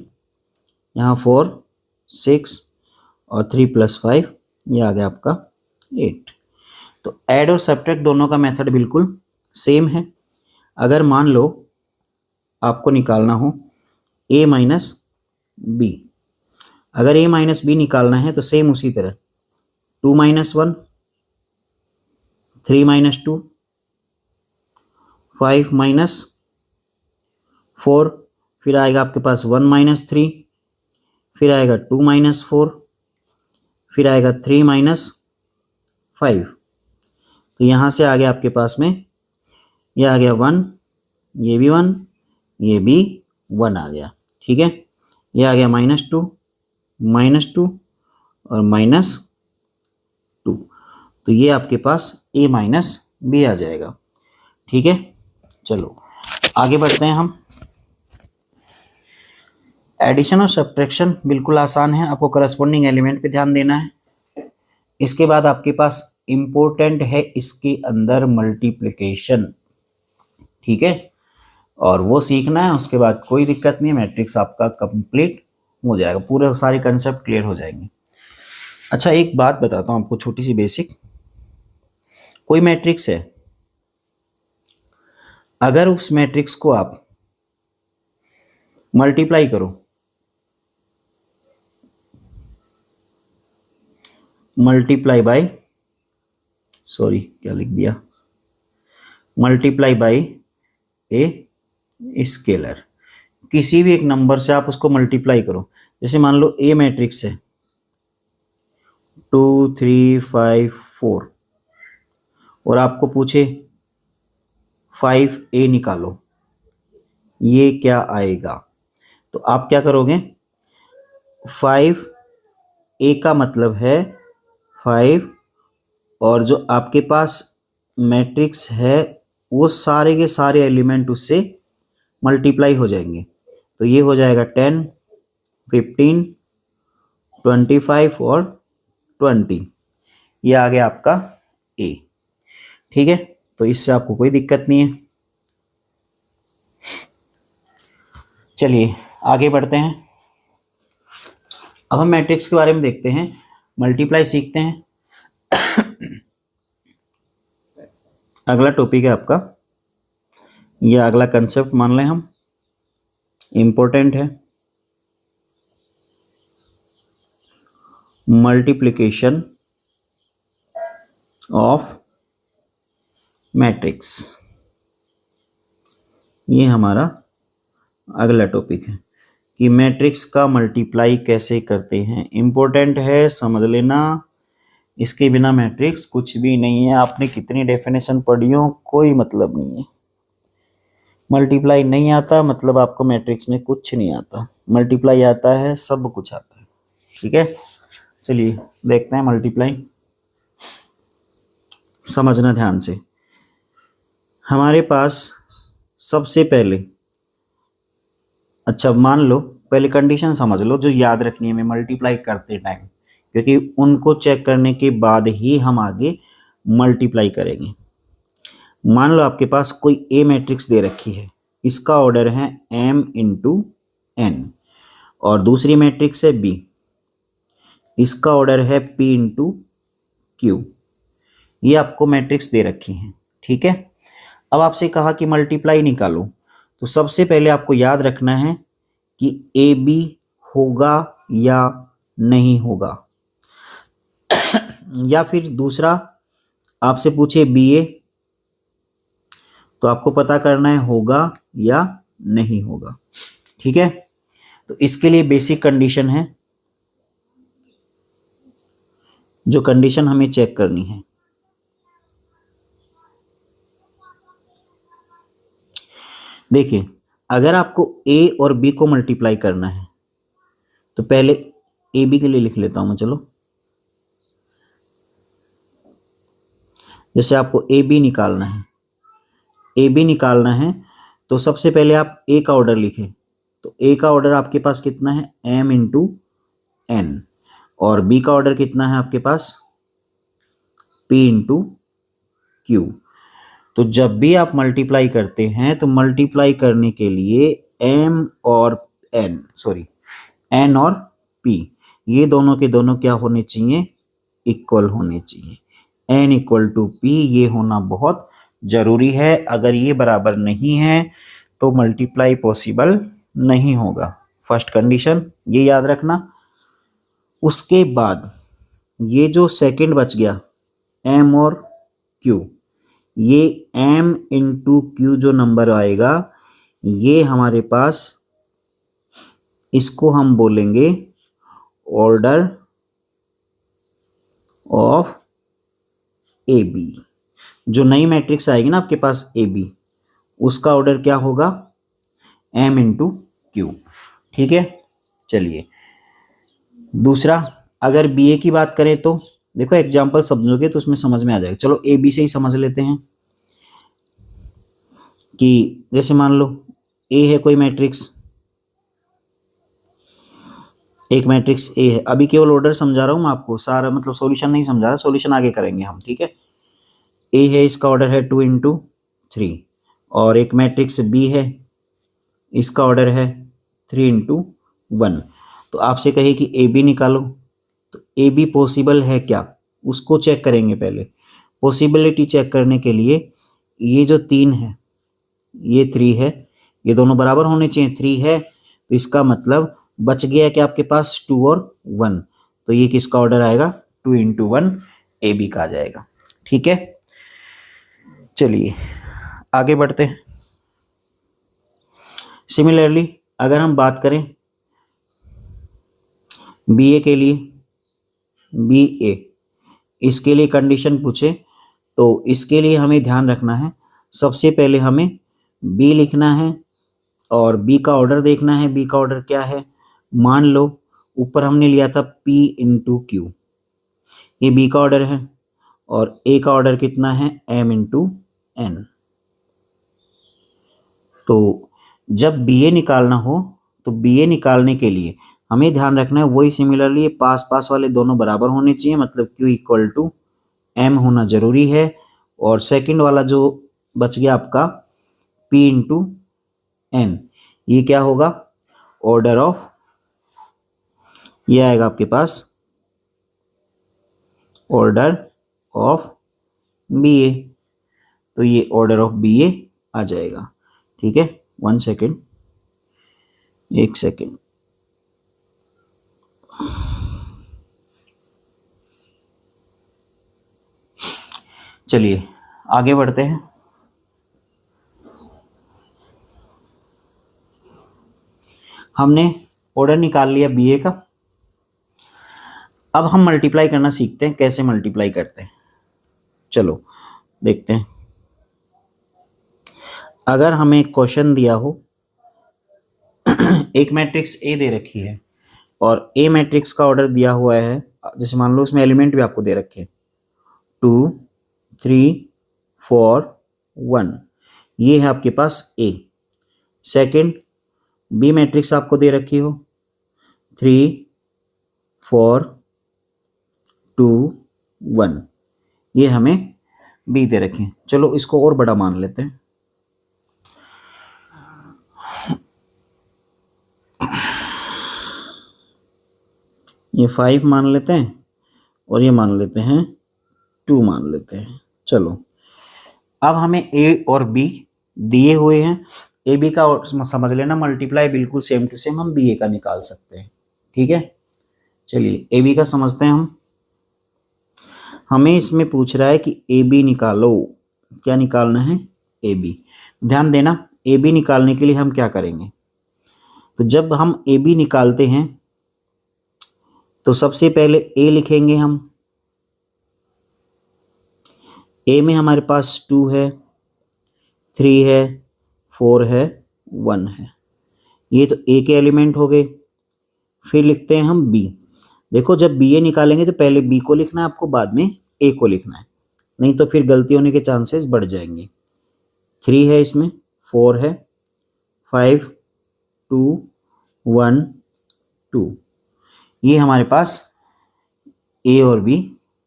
यहाँ 4 6 और 3 प्लस 5, यह आ गया आपका 8। तो ऐड और सब्ट्रैक्ट दोनों का मेथड बिल्कुल सेम है। अगर मान लो आपको निकालना हो a माइनस बी, अगर a माइनस बी निकालना है तो सेम उसी तरह 2 माइनस 1 3 माइनस 2 5 माइनस 4, फिर आएगा आपके पास 1 माइनस 3, फिर आएगा 2 माइनस 4, फिर आएगा 3 माइनस 5। तो यहाँ से आ गया आपके पास में, यह आ गया 1, ये भी 1, ये भी 1 आ गया, ठीक है। यह आ गया माइनस टू और माइनस 2। तो ये आपके पास a माइनस बी आ जाएगा, ठीक है। चलो आगे बढ़ते हैं हम। एडिशन और सब्ट्रैक्शन बिल्कुल आसान है, आपको करस्पॉन्डिंग एलिमेंट पे ध्यान देना है। इसके बाद आपके पास इम्पोर्टेंट है इसके अंदर मल्टीप्लिकेशन, ठीक है, और वो सीखना है। उसके बाद कोई दिक्कत नहीं है, मैट्रिक्स आपका कंप्लीट हो जाएगा, पूरे सारे कंसेप्ट क्लियर हो जाएंगे। अच्छा, एक बात बताता हूँ आपको छोटी सी बेसिक। कोई मैट्रिक्स है, अगर उस मैट्रिक्स को आप मल्टीप्लाई करो, मल्टीप्लाई बाय, सॉरी क्या लिख दिया, मल्टीप्लाई बाय ए स्केलर, किसी भी एक नंबर से आप उसको मल्टीप्लाई करो। जैसे मान लो ए मैट्रिक्स है 2 3 5 4 और आपको पूछे 5a निकालो, ये क्या आएगा? तो आप क्या करोगे, 5a का मतलब है 5, और जो आपके पास मैट्रिक्स है वो सारे के सारे एलिमेंट उससे मल्टीप्लाई हो जाएंगे। तो ये हो जाएगा 10 15 25 और 20, ये आ गया आपका a, ठीक है। तो इससे आपको कोई दिक्कत नहीं है। चलिए आगे बढ़ते हैं। अब हम मैट्रिक्स के बारे में देखते हैं, मल्टीप्लाई सीखते हैं। अगला टॉपिक है आपका, यह अगला कंसेप्ट मान लें हम, इंपॉर्टेंट है, मल्टीप्लिकेशन ऑफ मैट्रिक्स। ये हमारा अगला टॉपिक है कि मैट्रिक्स का मल्टीप्लाई कैसे करते हैं। इंपॉर्टेंट है, समझ लेना, इसके बिना मैट्रिक्स कुछ भी नहीं है। आपने कितनी डेफिनेशन पढ़ी हो कोई मतलब नहीं है। मल्टीप्लाई नहीं आता मतलब आपको मैट्रिक्स में कुछ नहीं आता, मल्टीप्लाई आता है, सब कुछ आता है, ठीक है। चलिए देखते हैं मल्टीप्लाई, समझना ध्यान से। हमारे पास सबसे पहले, अच्छा मान लो पहले कंडीशन समझ लो जो याद रखनी है हमें मल्टीप्लाई करते टाइम, क्योंकि उनको चेक करने के बाद ही हम आगे मल्टीप्लाई करेंगे। मान लो आपके पास कोई ए मैट्रिक्स दे रखी है, इसका ऑर्डर है m इंटू एन, और दूसरी मैट्रिक्स है b, इसका ऑर्डर है p इंटू क्यू। ये आपको मैट्रिक्स दे रखी है, ठीक है। अब आपसे कहा कि मल्टीप्लाई निकालो, तो सबसे पहले आपको याद रखना है कि ए बी होगा या नहीं होगा, या फिर दूसरा आपसे पूछे बी ए, तो आपको पता करना है होगा या नहीं होगा, ठीक है। तो इसके लिए बेसिक कंडीशन है, जो कंडीशन हमें चेक करनी है। देखिए, अगर आपको a और b को मल्टीप्लाई करना है तो पहले ए बी के लिए लिख लेता हूं मैं, चलो। जैसे आपको ए बी निकालना है, ए बी निकालना है तो सबसे पहले आप a का ऑर्डर लिखें, तो a का ऑर्डर आपके पास कितना है m इंटू एन, और b का ऑर्डर कितना है आपके पास p इंटू क्यू। तो जब भी आप मल्टीप्लाई करते हैं तो मल्टीप्लाई करने के लिए m और n, सॉरी n और p, ये दोनों के दोनों क्या होने चाहिए, इक्वल होने चाहिए। n इक्वल टू p ये होना बहुत जरूरी है। अगर ये बराबर नहीं है तो मल्टीप्लाई पॉसिबल नहीं होगा, फर्स्ट कंडीशन ये याद रखना। उसके बाद ये जो सेकंड बच गया m और q, ये m इंटू क्यू जो नंबर आएगा ये हमारे पास, इसको हम बोलेंगे ऑर्डर ऑफ ए बी। जो नई मैट्रिक्स आएगी ना आपके पास ए बी, उसका ऑर्डर क्या होगा m इंटू क्यू, ठीक है। चलिए दूसरा, अगर बी ए की बात करें तो देखो एग्जाम्पल समझोगे तो उसमें समझ में आ जाएगा। चलो ए बी से ही समझ लेते हैं कि जैसे मान लो ए है कोई मैट्रिक्स, एक मैट्रिक्स ए है, अभी केवल ऑर्डर समझा रहा हूँ मैं आपको, सारा मतलब सॉल्यूशन नहीं समझा रहा, सॉल्यूशन आगे करेंगे हम, ठीक है। ए है, इसका ऑर्डर है 2 × 3, और एक मैट्रिक्स बी है, इसका ऑर्डर है 3 × 1। तो आपसे कहे कि ए बी निकालो, तो ए बी पॉसिबल है क्या, उसको चेक करेंगे पहले। पॉसिबिलिटी चेक करने के लिए ये जो 3 है, ये 3 है, ये दोनों बराबर होने चाहिए, 3 है तो इसका मतलब बच गया कि आपके पास 2 और 1, तो ये किसका ऑर्डर आएगा, 2 × 1 ए बी का आ जाएगा, ठीक है। चलिए आगे बढ़ते हैं। सिमिलरली अगर हम बात करें बी ए के लिए, बी ए, इसके लिए कंडीशन पूछे तो इसके लिए हमें ध्यान रखना है, सबसे पहले हमें बी लिखना है और बी का ऑर्डर देखना है। बी का ऑर्डर क्या है, मान लो ऊपर हमने लिया था P × Q, ये बी का ऑर्डर है, और ए का ऑर्डर कितना है, M × N। तो जब बी ए निकालना हो तो बी ए निकालने के लिए हमें ध्यान रखना है, वही सिमिलरली पास पास वाले दोनों बराबर होने चाहिए, मतलब Q = M होना जरूरी है। और सेकंड वाला जो बच गया आपका P × N, ये क्या होगा, ऑर्डर ऑफ, ये आएगा आपके पास ऑर्डर ऑफ बी ए, तो ये ऑर्डर ऑफ बी ए आ जाएगा, ठीक है। 1 सेकेंड, 1 सेकेंड, चलिए आगे बढ़ते हैं। हमने ऑर्डर निकाल लिया बी ए का, अब हम मल्टीप्लाई करना सीखते हैं, कैसे मल्टीप्लाई करते हैं, चलो देखते हैं। अगर हमें क्वेश्चन दिया हो, एक मैट्रिक्स ए दे रखी है और ए मैट्रिक्स का ऑर्डर दिया हुआ है, जैसे मान लो उसमें एलिमेंट भी आपको दे रखे हैं 2 3 4 1, ये है आपके पास ए। सेकंड बी मैट्रिक्स आपको दे रखी हो 3 4 2 1, ये हमें बी दे रखे हैं। चलो इसको और बड़ा मान लेते हैं, ये 5 मान लेते हैं और ये मान लेते हैं 2 मान लेते हैं। चलो अब हमें ए और बी दिए हुए हैं, ए बी का समझ लेना मल्टीप्लाई बिल्कुल सेम टू सेम हम बी ए का निकाल सकते हैं, ठीक है। चलिए ए बी का समझते हैं हम। हमें इसमें पूछ रहा है कि ए बी निकालो, क्या निकालना है, ए बी। ध्यान देना, ए बी निकालने के लिए हम क्या करेंगे, तो जब हम ए बी निकालते हैं तो सबसे पहले ए लिखेंगे हम। ए में हमारे पास 2 है, 3 है, 4 है, 1 है, ये तो ए के एलिमेंट हो गए। फिर लिखते हैं हम बी। देखो जब बी ए निकालेंगे तो पहले बी को लिखना है आपको, बाद में ए को लिखना है, नहीं तो फिर गलती होने के चांसेस बढ़ जाएंगे। 3 है इसमें, 4 है, 5 2 1 2, ये हमारे पास ए और बी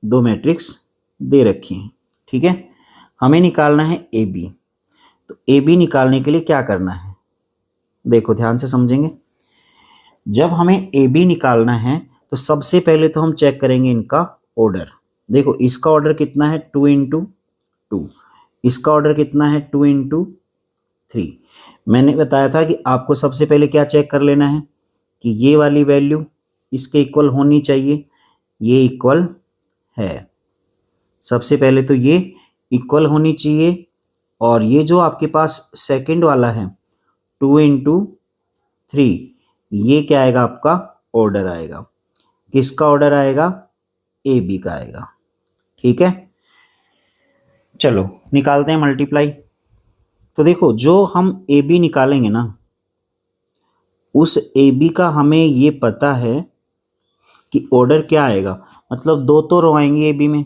दो मैट्रिक्स दे रखी हैं, ठीक है। हमें निकालना है ए बी, तो ए बी निकालने के लिए क्या करना है, देखो ध्यान से समझेंगे। जब हमें ए बी निकालना है तो सबसे पहले तो हम चेक करेंगे इनका ऑर्डर। देखो इसका ऑर्डर कितना है, 2 × 2, इसका ऑर्डर कितना है, 2 × 3। मैंने बताया था कि आपको सबसे पहले क्या चेक कर लेना है कि ये वाली वैल्यू इसके इक्वल होनी चाहिए, ये इक्वल है, सबसे पहले तो ये इक्वल होनी चाहिए। और ये जो आपके पास सेकंड वाला है 2 × 3, ये क्या आएगा, आपका ऑर्डर आएगा, किसका ऑर्डर आएगा, ए बी का आएगा, ठीक है। चलो निकालते हैं मल्टीप्लाई। तो देखो जो हम ए बी निकालेंगे ना, उस ए बी का हमें ये पता है कि ऑर्डर क्या आएगा, मतलब 2 तो रो आएंगे ए बी में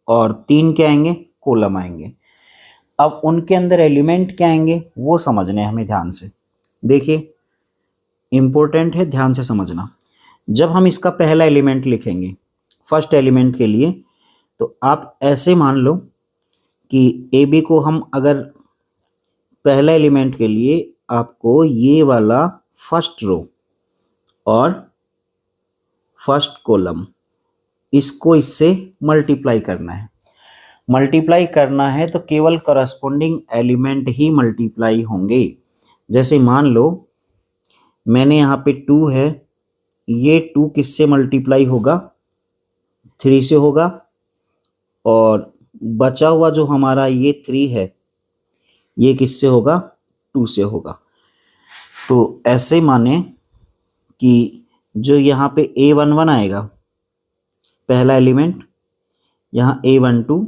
और 3 क्या आएंगे, कॉलम आएंगे। अब उनके अंदर एलिमेंट क्या आएंगे वो समझने हैं हमें ध्यान से, देखिए इंपॉर्टेंट है, ध्यान से समझना। जब हम इसका पहला एलिमेंट लिखेंगे फर्स्ट एलिमेंट के लिए, तो आप ऐसे मान लो कि ए बी को हम अगर पहला एलिमेंट के लिए आपको ये वाला फर्स्ट रो और फर्स्ट कॉलम इसको इससे मल्टीप्लाई करना है। मल्टीप्लाई करना है तो केवल करस्पॉन्डिंग एलिमेंट ही मल्टीप्लाई होंगे। जैसे मान लो मैंने यहाँ पे 2 है, ये 2 किससे मल्टीप्लाई होगा, 3 से होगा, और बचा हुआ जो हमारा ये 3 है ये किससे होगा, 2 से होगा। तो ऐसे माने कि जो यहाँ पे A11 आएगा पहला एलिमेंट, यहाँ A12,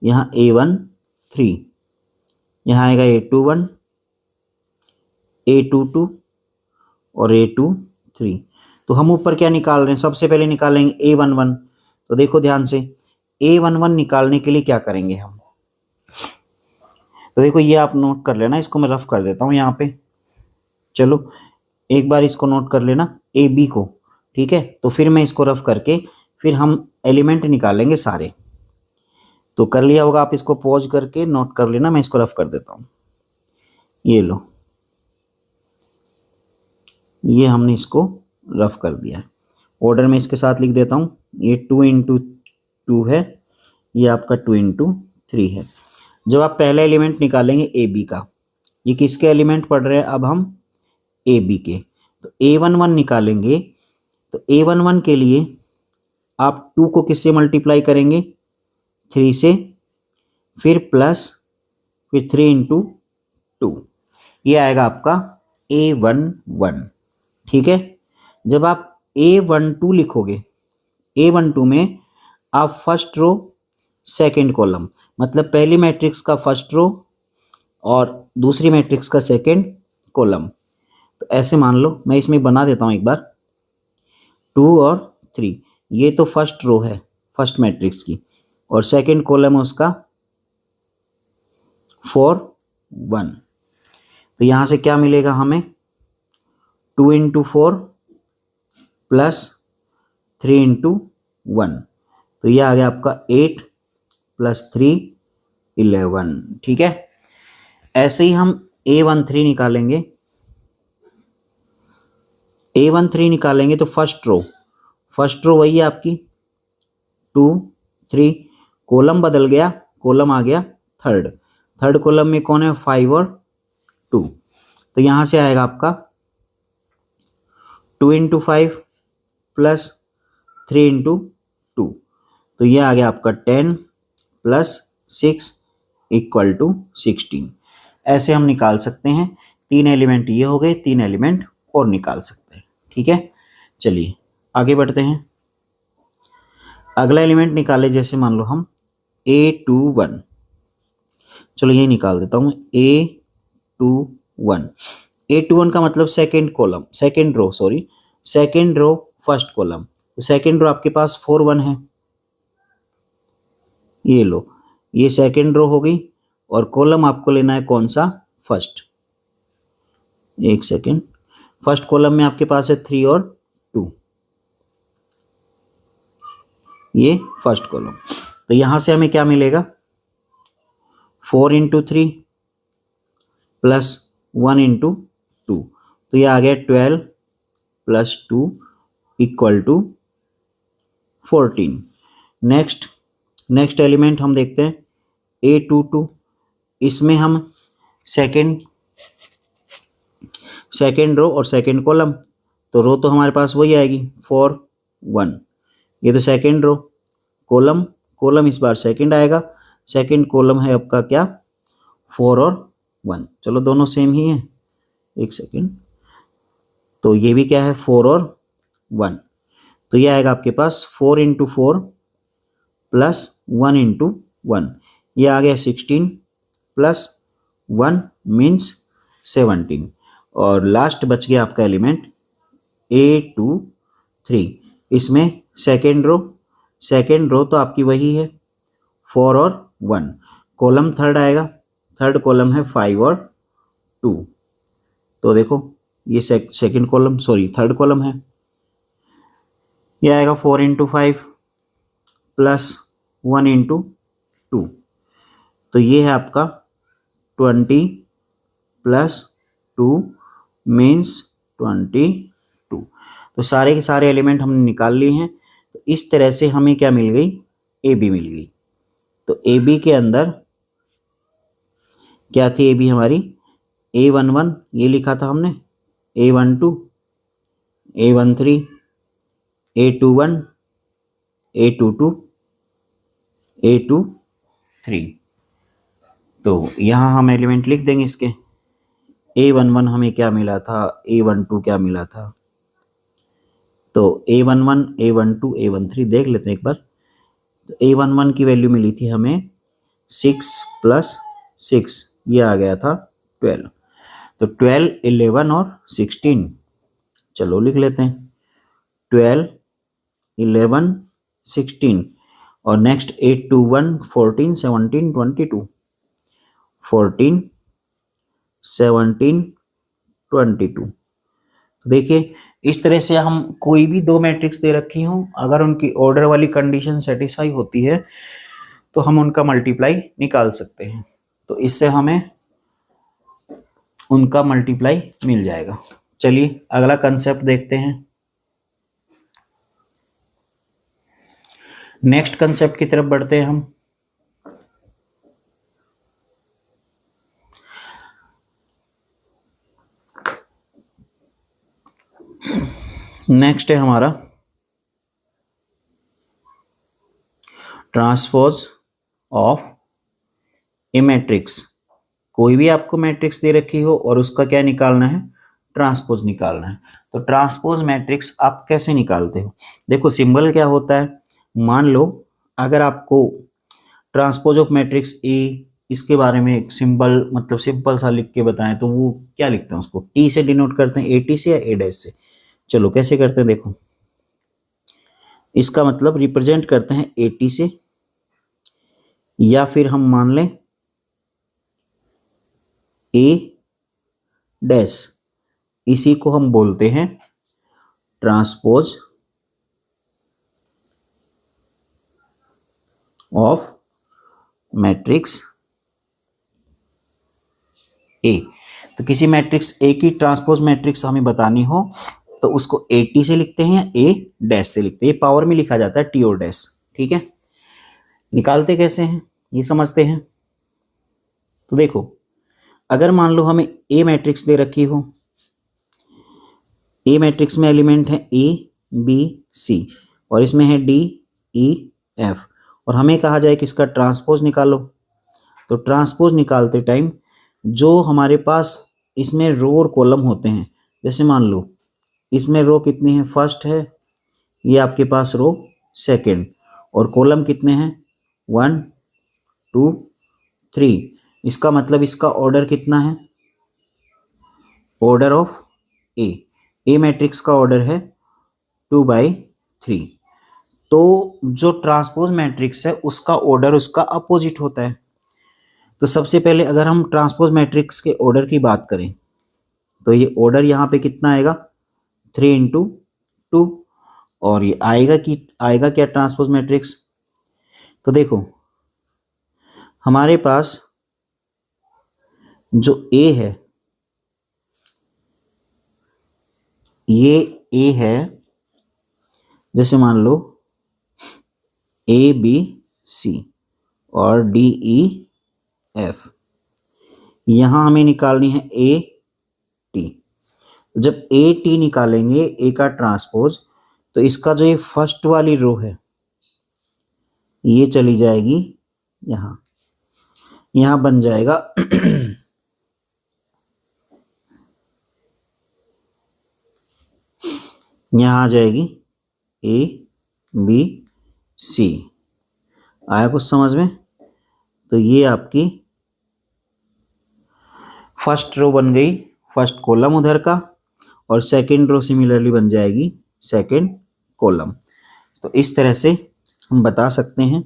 यहाँ A13, यहाँ आएगा A21, A22 और A23। तो हम ऊपर क्या निकाल रहे हैं, सबसे पहले निकालेंगे A11। तो देखो ध्यान से, A11 निकालने के लिए क्या करेंगे हम, तो देखो ये आप नोट कर लेना, इसको मैं रफ कर देता हूँ यहाँ पे। चलो एक बार इसको नोट कर लेना ए बी को, ठीक है। तो फिर मैं इसको रफ करके फिर हम एलिमेंट निकालेंगे सारे। तो कर लिया होगा, आप इसको पॉज करके नोट कर लेना, मैं इसको रफ कर देता हूँ। ये लो, ये हमने इसको रफ कर दिया है। ऑर्डर में इसके साथ लिख देता हूँ। ये 2 × 2 है, ये आपका 2 × 3 है। जब आप पहला एलिमेंट निकालेंगे ए बी का, ये किसके एलिमेंट पढ़ रहे हैं अब हम, ए बी के। तो A11 निकालेंगे, तो A11 के लिए आप 2 को किससे मल्टीप्लाई करेंगे, 3 से, फिर प्लस, फिर 3 × 2, ये आएगा आपका A11, ठीक है। जब आप A12 लिखोगे, A12 में आप फर्स्ट रो सेकंड कॉलम, मतलब पहली मैट्रिक्स का फर्स्ट रो और दूसरी मैट्रिक्स का सेकंड कॉलम। तो ऐसे मान लो, मैं इसमें बना देता हूँ एक बार, 2 और 3, ये तो फर्स्ट रो है फर्स्ट मैट्रिक्स की, और सेकंड कॉलम है उसका 4 1। तो यहाँ से क्या मिलेगा हमें, 2 × 4 प्लस 3 × 1, तो ये आ गया आपका 8 + 3 11, ठीक है। ऐसे ही हम A13 निकालेंगे। A13 निकालेंगे तो फर्स्ट रो वही है आपकी 2 3, कॉलम बदल गया, कॉलम आ गया थर्ड कॉलम में कौन है, 5 और 2। तो यहाँ से आएगा आपका 2 × 5 प्लस 3 × 2, तो ये आ गया आपका 10 + 6 = 16। ऐसे हम निकाल सकते हैं। 3 एलिमेंट ये हो गए, 3 एलिमेंट और निकाल सकते हैं, ठीक है। चलिए आगे बढ़ते हैं। अगला एलिमेंट निकाले, जैसे मान लो हम A21, चलो यही निकाल देता हूँ, A21 का मतलब सेकेंड रो फर्स्ट कॉलम। तो सेकेंड रो आपके पास 4 1 है, ये लो, ये सेकेंड रो हो गई, और कॉलम आपको लेना है कौन सा, फर्स्ट। एक सेकेंड, फर्स्ट कॉलम में आपके पास है 3 और 2, ये फर्स्ट कॉलम। तो यहां से हमें क्या मिलेगा, 4 × 3 प्लस 1 × 2, तो ये आ गया 12 + 2 = 14। नेक्स्ट एलिमेंट हम देखते हैं A22। इसमें हम सेकेंड रो और सेकेंड कॉलम, तो रो तो हमारे पास वही आएगी 4 1, ये तो सेकेंड रो, कॉलम इस बार सेकेंड आएगा, सेकेंड कॉलम है आपका क्या, 4 और 1, चलो दोनों सेम ही है, एक सेकेंड, तो ये भी क्या है 4 और 1, तो ये आएगा आपके पास 4 × 4 प्लस 1 × 1, ये आ गया 16 प्लस 1 मीन्स 17, और लास्ट बच गया आपका एलिमेंट A23। इसमें सेकेंड रो तो आपकी वही है 4 और 1, कॉलम थर्ड आएगा, थर्ड कॉलम है 5 और 2, तो देखो ये थर्ड कॉलम है, ये आएगा 4 × 5 प्लस 1 × 2, तो ये है आपका 20 प्लस 2 मीन्स 22। तो सारे के सारे एलिमेंट हमने निकाल लिए हैं। तो इस तरह से हमें क्या मिल गई, ए बी मिल गई। तो ए बी के अंदर क्या थी, ए बी हमारी A11 ये लिखा था हमने, A12, A13, A21, A22, A23। तो यहाँ हम एलिमेंट लिख देंगे इसके। A11 हमें क्या मिला था, A12 क्या मिला था, तो A11, A12, A13 देख लेते हैं एक बार। तो A11 की वैल्यू मिली थी हमें 6 + 6, ये आ गया था 12। तो 12, 11 और 16, चलो लिख लेते हैं 12, 11, 16। और नेक्स्ट 821, 14, 17, 22, 14, 17, 22। तो देखिए इस तरह से हम कोई भी दो मैट्रिक्स दे रखी हों, अगर उनकी ऑर्डर वाली कंडीशन सेटिस्फाई होती है तो हम उनका मल्टीप्लाई निकाल सकते हैं। तो इससे हमें उनका मल्टीप्लाई मिल जाएगा। चलिए अगला कंसेप्ट देखते हैं। नेक्स्ट कंसेप्ट की तरफ बढ़ते हैं हम। नेक्स्ट है हमारा ट्रांसपोज ऑफ ए मैट्रिक्स। कोई भी आपको मैट्रिक्स दे रखी हो और उसका क्या निकालना है, ट्रांसपोज निकालना है। तो ट्रांसपोज मैट्रिक्स आप कैसे निकालते हो, देखो सिंबल क्या होता है। मान लो अगर आपको ट्रांसपोज ऑफ मैट्रिक्स ए, इसके बारे में एक सिंबल मतलब सिंपल सा लिख के बताएं तो वो क्या लिखते हैं, उसको टी से डिनोट करते हैं, ए टी से या ए डैश से। चलो कैसे करते हैं देखो, इसका मतलब रिप्रेजेंट करते हैं ए टी से, या फिर हम मान लें ए डैश, इसी को हम बोलते हैं ट्रांसपोज ऑफ मैट्रिक्स ए। तो किसी मैट्रिक्स ए की ट्रांसपोज मैट्रिक्स हमें बतानी हो तो उसको ए टी से लिखते हैं या ए डैश से लिखते हैं। ये पावर में लिखा जाता है टी और डैश, ठीक है। निकालते कैसे हैं ये समझते हैं। तो देखो अगर मान लो हमें ए मैट्रिक्स दे रखी हो, ए मैट्रिक्स में एलिमेंट है ए बी सी और इसमें है डी ई एफ, और हमें कहा जाए कि इसका ट्रांसपोज निकालो। तो ट्रांसपोज निकालते टाइम जो हमारे पास इसमें रो और कॉलम होते हैं, जैसे मान लो इसमें रो कितनी है, फर्स्ट है, ये आपके पास रो सेकंड, और कॉलम कितने हैं 1 2 3। इसका मतलब इसका ऑर्डर कितना है, ऑर्डर ऑफ ए मैट्रिक्स का ऑर्डर है 2/3। तो जो ट्रांसपोज मैट्रिक्स है उसका ऑर्डर उसका अपोजिट होता है। तो सबसे पहले अगर हम ट्रांसपोज मैट्रिक्स के ऑर्डर की बात करें तो ये ऑर्डर यहाँ पे कितना आएगा 3 × 2, और ये आएगा क्या ट्रांसपोज मैट्रिक्स। तो देखो हमारे पास जो ए है, ये ए है, जैसे मान लो ए बी सी और डी ई एफ, यहां हमें निकालनी है ए टी। जब ए टी निकालेंगे ए का ट्रांसपोज, तो इसका जो ये फर्स्ट वाली रो है ये चली जाएगी यहां बन जाएगा यहां आ जाएगी ए बी सी। आया कुछ समझ में। तो ये आपकी फर्स्ट रो बन गई, फर्स्ट कॉलम उधर का, और सेकंड रो सिमिलरली बन जाएगी सेकंड कॉलम। तो इस तरह से हम बता सकते हैं।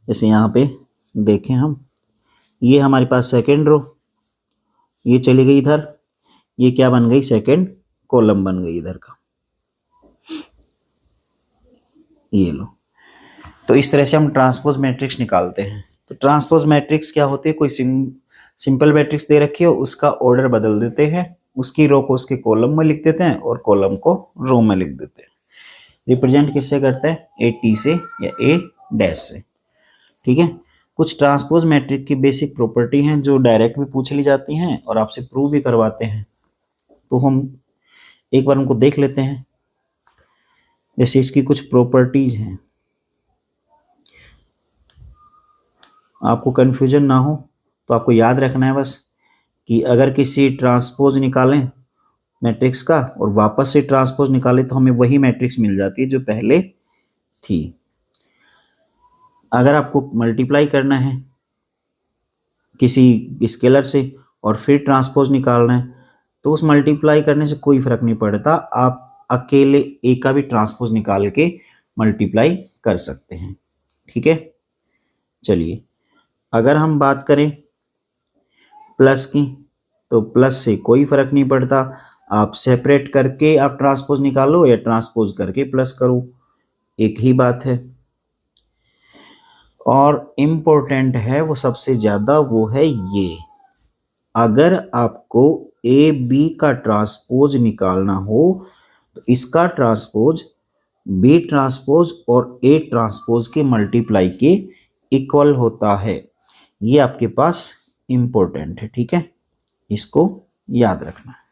जैसे यहाँ पे देखें हम, ये हमारे पास सेकंड रो, ये चली गई इधर, ये क्या बन गई सेकंड कॉलम बन गई इधर का। ये लो। तो इस तरह से हम ट्रांसपोज मैट्रिक्स निकालते हैं। तो ट्रांसपोज मैट्रिक्स क्या होती है, कोई सिंपल मैट्रिक्स दे रखी हो, उसका ऑर्डर बदल देते हैं, उसकी रो को उसके कॉलम में लिख देते हैं और कॉलम को रो में लिख देते हैं। रिप्रेजेंट किससे करते हैं, ए टी से या ए डैश से। ठीक है, कुछ ट्रांसपोज मैट्रिक की बेसिक प्रॉपर्टी हैं जो डायरेक्ट भी पूछ ली जाती हैं और आपसे प्रूव भी करवाते हैं। तो हम एक बार उनको देख लेते हैं। जैसे इसकी कुछ प्रॉपर्टीज हैं, आपको कंफ्यूजन ना हो तो आपको याद रखना है बस कि अगर किसी ट्रांसपोज निकालें मैट्रिक्स का और वापस से ट्रांसपोज निकालें तो हमें वही मैट्रिक्स मिल जाती है जो पहले थी। अगर आपको मल्टीप्लाई करना है किसी स्केलर से और फिर ट्रांसपोज निकालना है तो उस मल्टीप्लाई करने से कोई फर्क नहीं पड़ता, आप अकेले ए का भी ट्रांसपोज निकाल के मल्टीप्लाई कर सकते हैं। ठीक है, चलिए अगर हम बात करें प्लस की, तो प्लस से कोई फर्क नहीं पड़ता, आप सेपरेट करके आप ट्रांसपोज निकालो या ट्रांसपोज करके प्लस करो, एक ही बात है। और इम्पोर्टेंट है वो सबसे ज्यादा, वो है ये, अगर आपको ए बी का ट्रांसपोज निकालना हो तो इसका ट्रांसपोज बी ट्रांसपोज और ए ट्रांसपोज के मल्टीप्लाई के इक्वल होता है। ये आपके पास इंपॉर्टेंट है, ठीक है, इसको याद रखना है।